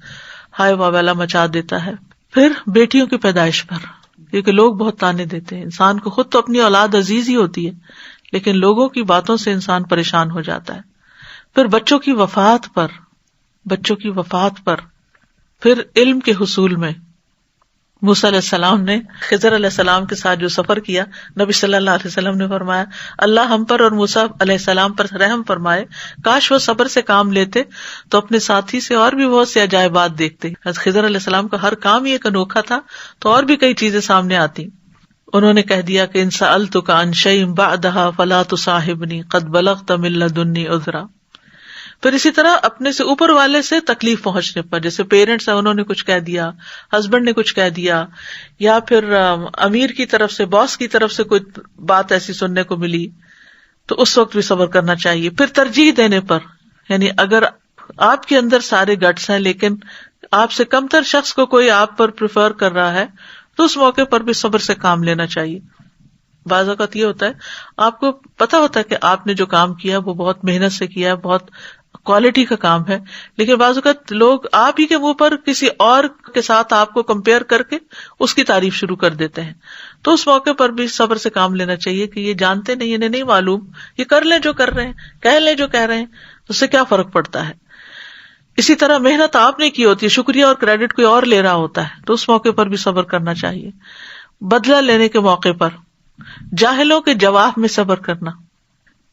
Speaker 1: ہائے واویلا مچا دیتا ہے. پھر بیٹیوں کی پیدائش پر، کیونکہ لوگ بہت تانے دیتے ہیں. انسان کو خود تو اپنی اولاد عزیز ہی ہوتی ہے، لیکن لوگوں کی باتوں سے انسان پریشان ہو جاتا ہے. پھر بچوں کی وفات پر، پھر علم کے حصول میں. موسیٰ علیہ السلام نے خضر علیہ السلام کے ساتھ جو سفر کیا، نبی صلی اللہ علیہ وسلم نے فرمایا اللہ ہم پر اور موسیٰ علیہ السلام پر رحم فرمائے، کاش وہ صبر سے کام لیتے تو اپنے ساتھی سے اور بھی بہت سے عجائبات دیکھتے. خضر علیہ السلام کا ہر کام ہی ایک انوکھا تھا، تو اور بھی کئی چیزیں سامنے آتی. انہوں نے کہہ دیا کہ ان سألتک عن شیء بعدها فلا تصاحبنی قد بلغت من لدنی عذرا. پھر اسی طرح اپنے سے اوپر والے سے تکلیف پہنچنے پر، جیسے پیرنٹس ہیں انہوں نے کچھ کہہ دیا، ہسبینڈ نے کچھ کہہ دیا، یا پھر امیر کی طرف سے، باس کی طرف سے کوئی بات ایسی سننے کو ملی، تو اس وقت بھی صبر کرنا چاہیے. پھر ترجیح دینے پر، یعنی اگر آپ کے اندر سارے گٹس ہیں لیکن آپ سے کم تر شخص کو کوئی آپ پر پریفر کر رہا ہے تو اس موقع پر بھی صبر سے کام لینا چاہیے. بعض اوقات یہ ہوتا ہے آپ کو پتا ہوتا ہے کہ آپ نے جو کام کیا وہ بہت محنت سے کیا ہے، بہت کوالٹی کا کام ہے، لیکن بعض اوقات لوگ آپ ہی کے منہ پر کسی اور کے ساتھ آپ کو کمپیئر کر کے اس کی تعریف شروع کر دیتے ہیں. تو اس موقع پر بھی صبر سے کام لینا چاہیے کہ یہ جانتے نہیں، انہیں نہیں معلوم، یہ کر لیں جو کر رہے ہیں، کہہ لیں جو کہہ رہے ہیں، اس سے کیا فرق پڑتا ہے. اسی طرح محنت آپ نے کی ہوتی ہے، شکریہ اور کریڈٹ کوئی اور لے رہا ہوتا ہے، تو اس موقع پر بھی صبر کرنا چاہیے. بدلہ لینے کے موقع پر، جاہلوں کے جواب میں صبر کرنا،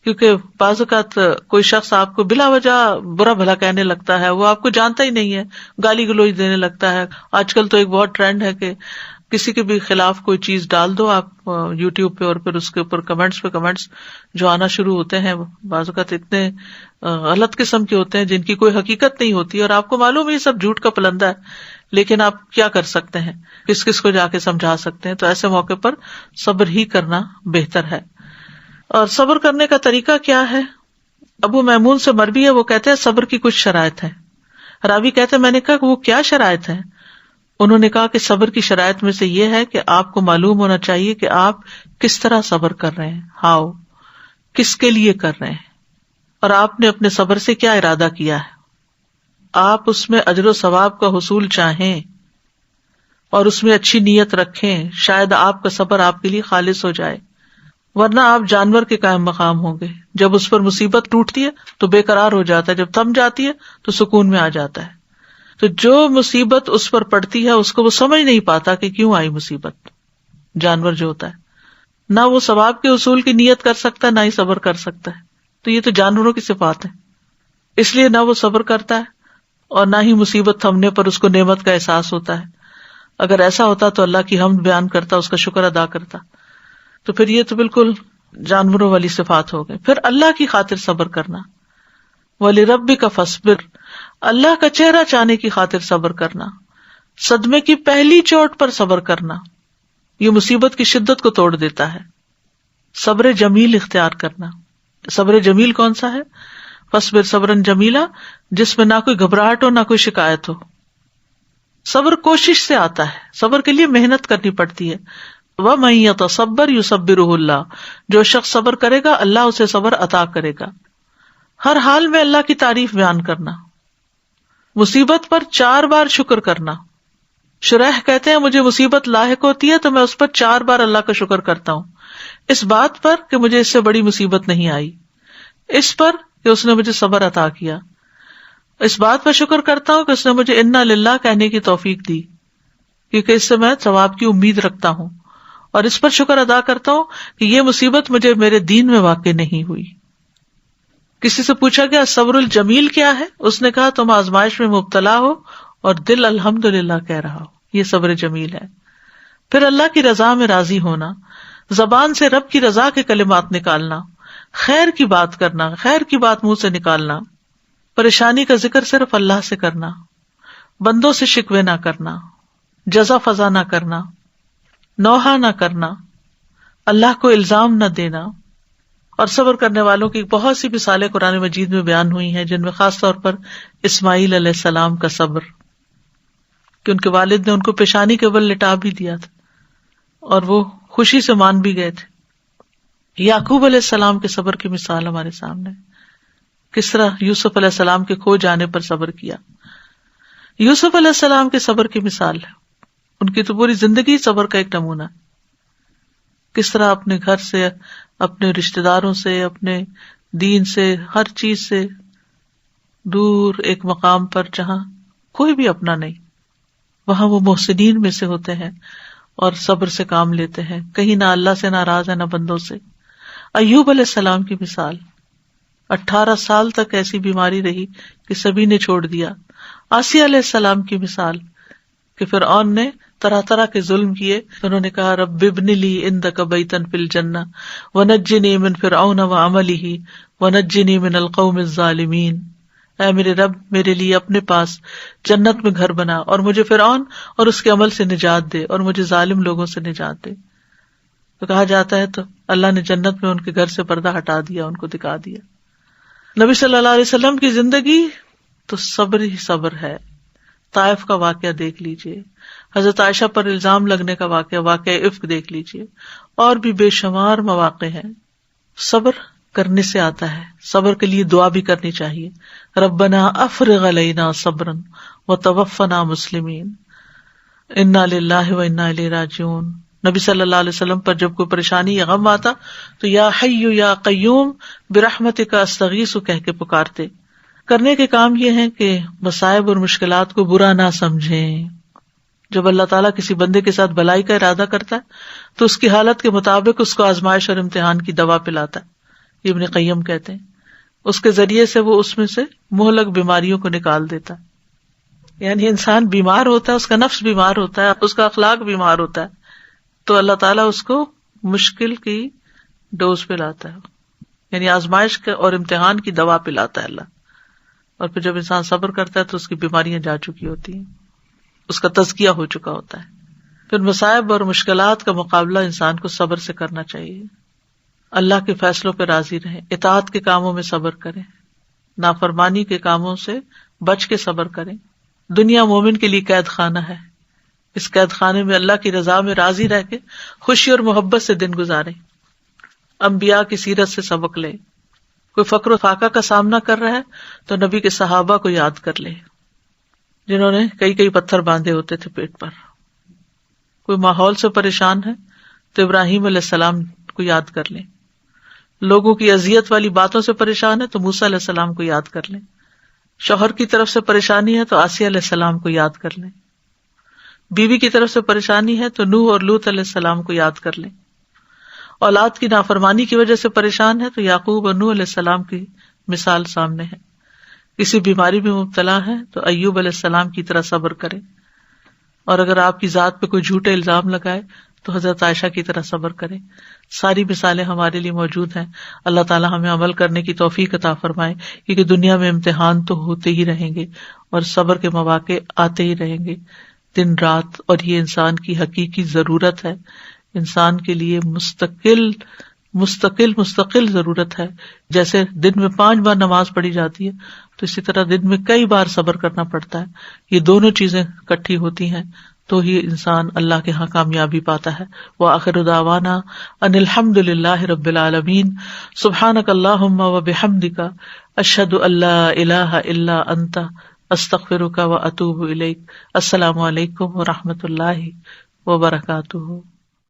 Speaker 1: کیونکہ بعض اوقات کوئی شخص آپ کو بلا وجہ برا بھلا کہنے لگتا ہے، وہ آپ کو جانتا ہی نہیں ہے، گالی گلوچ دینے لگتا ہے. آج کل تو ایک بہت ٹرینڈ ہے کہ کسی کے بھی خلاف کوئی چیز ڈال دو آپ یوٹیوب پہ، اور پھر اس کے اوپر کمنٹس پہ کمنٹس جو آنا شروع ہوتے ہیں، بعض اوقات اتنے غلط قسم کے ہوتے ہیں جن کی کوئی حقیقت نہیں ہوتی، اور آپ کو معلوم ہے یہ سب جھوٹ کا پلندہ ہے، لیکن آپ کیا کر سکتے ہیں، کس کس کو جا کے سمجھا سکتے ہیں. تو ایسے موقع پر صبر ہی کرنا بہتر ہے. اور صبر کرنے کا طریقہ کیا ہے؟ ابو میمون سے مروی ہے، وہ کہتے ہیں صبر کی کچھ شرائط ہیں. راوی کہتے ہیں میں نے کہا کہ وہ کیا شرائط ہیں؟ انہوں نے کہا کہ صبر کی شرائط میں سے یہ ہے کہ آپ کو معلوم ہونا چاہیے کہ آپ کس طرح صبر کر رہے ہیں، ہاؤ، کس کے لیے کر رہے ہیں، اور آپ نے اپنے صبر سے کیا ارادہ کیا ہے. آپ اس میں اجر و ثواب کا حصول چاہیں اور اس میں اچھی نیت رکھیں، شاید آپ کا صبر آپ کے لیے خالص ہو جائے، ورنہ آپ جانور کے قائم مقام ہوں گے. جب اس پر مصیبت ٹوٹتی ہے تو بے قرار ہو جاتا ہے، جب تھم جاتی ہے تو سکون میں آ جاتا ہے. تو جو مصیبت اس پر پڑتی ہے اس کو وہ سمجھ نہیں پاتا کہ کیوں آئی مصیبت. جانور جو ہوتا ہے نہ وہ ثواب کے حصول کی نیت کر سکتا ہے، نہ ہی صبر کر سکتا ہے. تو یہ تو جانوروں کی صفات ہے، اس لیے نہ وہ صبر کرتا ہے اور نہ ہی مصیبت تھمنے پر اس کو نعمت کا احساس ہوتا ہے. اگر ایسا ہوتا تو اللہ کی حمد بیان کرتا، اس کا شکر ادا کرتا. تو پھر یہ تو بالکل جانوروں والی صفات ہو گئی. پھر اللہ کی خاطر صبر کرنا، وَلِرَبِّكَ فَاصْبِرْ، اللہ کا چہرہ چاہنے کی خاطر صبر کرنا. صدمے کی پہلی چوٹ پر صبر کرنا یہ مصیبت کی شدت کو توڑ دیتا ہے. صبر جمیل اختیار کرنا. صبر جمیل کون سا ہے؟ فَاصْبِرْ صَبْرًا جَمِيلًا، جس میں نہ کوئی گھبراہٹ ہو نہ کوئی شکایت ہو. صبر کوشش سے آتا ہے، صبر کے لیے محنت کرنی پڑتی ہے. وَمَن يَتَصَبَّرْ يُصَبِّرُهُ اللَّهُ، جو شخص صبر کرے گا اللہ اسے صبر عطا کرے گا. ہر حال میں اللہ کی تعریف بیان کرنا. مصیبت پر 4 بار شکر کرنا. شریح کہتے ہیں مجھے مصیبت لاحق ہوتی ہے تو میں اس پر 4 بار اللہ کا شکر کرتا ہوں، اس بات پر کہ مجھے اس سے بڑی مصیبت نہیں آئی، اس پر کہ اس نے مجھے صبر عطا کیا، اس بات پر شکر کرتا ہوں کہ اس نے مجھے انا للہ کہنے کی توفیق دی، کیونکہ اس سے میں ثواب کی امید رکھتا ہوں، اور اس پر شکر ادا کرتا ہوں کہ یہ مصیبت مجھے میرے دین میں واقع نہیں ہوئی. کسی سے پوچھا گیا صبر الجمیل کیا ہے؟ اس نے کہا تم آزمائش میں مبتلا ہو اور دل الحمدللہ کہہ رہا ہو، یہ صبر جمیل ہے. پھر اللہ کی رضا میں راضی ہونا، زبان سے رب کی رضا کے کلمات نکالنا، خیر کی بات کرنا، خیر کی بات منہ سے نکالنا، پریشانی کا ذکر صرف اللہ سے کرنا، بندوں سے شکوے نہ کرنا، جزا فضا نہ کرنا، نوحہ نہ کرنا، اللہ کو الزام نہ دینا. اور صبر کرنے والوں کی بہت سی مثالیں قرآن مجید میں بیان ہوئی ہیں، جن میں خاص طور پر اسماعیل علیہ السلام کا صبر، کہ ان کے والد نے ان کو پیشانی کے بل لٹا بھی دیا تھا اور وہ خوشی سے مان بھی گئے تھے. یعقوب علیہ السلام کے صبر کی مثال ہمارے سامنے، کس طرح یوسف علیہ السلام کے کھو جانے پر صبر کیا. یوسف علیہ السلام کے صبر کی مثال ہے، ان کی تو پوری زندگی صبر کا ایک نمونہ ہے. کس طرح اپنے گھر سے، اپنے رشتہ داروں سے، اپنے دین سے، ہر چیز سے دور ایک مقام پر جہاں کوئی بھی اپنا نہیں، وہاں وہ محسنین میں سے ہوتے ہیں اور صبر سے کام لیتے ہیں، کہیں نہ اللہ سے ناراض ہے نہ بندوں سے. ایوب علیہ السلام کی مثال، 18 سال تک ایسی بیماری رہی کہ سبھی نے چھوڑ دیا. آسیہ علیہ السلام کی مثال کہ فرعون نے طرح طرح کے ظلم کیے تو انہوں نے کہا رب ابن لی عندک بیتا فی الجنہ ونجنی من فرعون وعملہ ونجنی من القوم الظالمین. اے میرے رب، میرے لیے اپنے پاس جنت میں گھر بنا اور مجھے فرعون اور اس کے عمل سے نجات دے اور مجھے ظالم لوگوں سے نجات دے. تو کہا جاتا ہے تو اللہ نے جنت میں ان کے گھر سے پردہ ہٹا دیا، ان کو دکھا دیا. نبی صلی اللہ علیہ وسلم کی زندگی تو صبر ہی صبر ہے. طائف کا واقعہ دیکھ لیجئے، حضرت عائشہ پر الزام لگنے کا واقعہ افک دیکھ لیجئے، اور بھی بے شمار مواقع ہیں. صبر کرنے سے آتا ہے. صبر کے لیے دعا بھی کرنی چاہیے، ربنا افرغ علینا صبرا وتوفنا مسلمین، انا للہ و انا الیہ راجعون. نبی صلی اللہ علیہ وسلم پر جب کوئی پریشانی یا غم آتا تو یا حی یا قیوم برحمتک استغیث کہہ کے پکارتے. کرنے کے کام یہ ہیں کہ مصائب اور مشکلات کو برا نہ سمجھیں. جب اللہ تعالیٰ کسی بندے کے ساتھ بھلائی کا ارادہ کرتا ہے تو اس کی حالت کے مطابق اس کو آزمائش اور امتحان کی دوا پلاتا ہے. یہ ابن قیم کہتے ہیں اس کے ذریعے سے وہ اس میں سے مہلک بیماریوں کو نکال دیتا ہے. یعنی انسان بیمار ہوتا ہے، اس کا نفس بیمار ہوتا ہے، اس کا اخلاق بیمار ہوتا ہے، تو اللہ تعالیٰ اس کو مشکل کی ڈوز پہ لاتا ہے، یعنی آزمائش کے اور امتحان کی دوا پلاتا ہے اللہ. اور پھر جب انسان صبر کرتا ہے تو اس کی بیماریاں جا چکی ہوتی ہیں، اس کا تزکیہ ہو چکا ہوتا ہے. پھر مصائب اور مشکلات کا مقابلہ انسان کو صبر سے کرنا چاہیے. اللہ کے فیصلوں پہ راضی رہیں، اطاعت کے کاموں میں صبر کریں، نافرمانی کے کاموں سے بچ کے صبر کریں. دنیا مومن کے لیے قید خانہ ہے، اس قید خانے میں اللہ کی رضا میں راضی رہ کے خوشی اور محبت سے دن گزاریں. انبیاء کی سیرت سے سبق لیں. کوئی فقر و فاقہ کا سامنا کر رہا ہے تو نبی کے صحابہ کو یاد کر لے، جنہوں نے کئی پتھر باندھے ہوتے تھے پیٹ پر. کوئی ماحول سے پریشان ہے تو ابراہیم علیہ السلام کو یاد کر لیں. لوگوں کی اذیت والی باتوں سے پریشان ہے تو موسیٰ علیہ السلام کو یاد کر لیں. شوہر کی طرف سے پریشانی ہے تو آسیہ علیہ السلام کو یاد کر لیں. بیوی کی طرف سے پریشانی ہے تو نوح اور لوط علیہ السلام کو یاد کر لیں. اولاد کی نافرمانی کی وجہ سے پریشان ہے تو یعقوب اور نوح علیہ السلام کی مثال سامنے ہے. کسی بیماری میں مبتلا ہے تو ایوب علیہ السلام کی طرح صبر کریں. اور اگر آپ کی ذات پہ کوئی جھوٹے الزام لگائے تو حضرت عائشہ کی طرح صبر کریں. ساری مثالیں ہمارے لیے موجود ہیں. اللہ تعالیٰ ہمیں عمل کرنے کی توفیق عطا فرمائے، کیونکہ دنیا میں امتحان تو ہوتے ہی رہیں گے اور صبر کے مواقع آتے ہی رہیں گے دن رات. اور یہ انسان کی حقیقی ضرورت ہے، انسان کے لیے مستقل ضرورت ہے. جیسے دن میں 5 بار نماز پڑھی جاتی ہے تو اسی طرح دن میں کئی بار صبر کرنا پڑتا ہے. یہ دونوں چیزیں اکٹھی ہوتی ہیں تو ہی انسان اللہ کے ہاں کامیابی پاتا ہے. وآخر دعوانا ان الحمد للہ رب العالمین. سبحانک اللہم وبحمدک اشہد ان لا الہ الا انت استغفرک واتوب الیک. السلام علیکم ورحمۃ اللہ وبرکاتہ.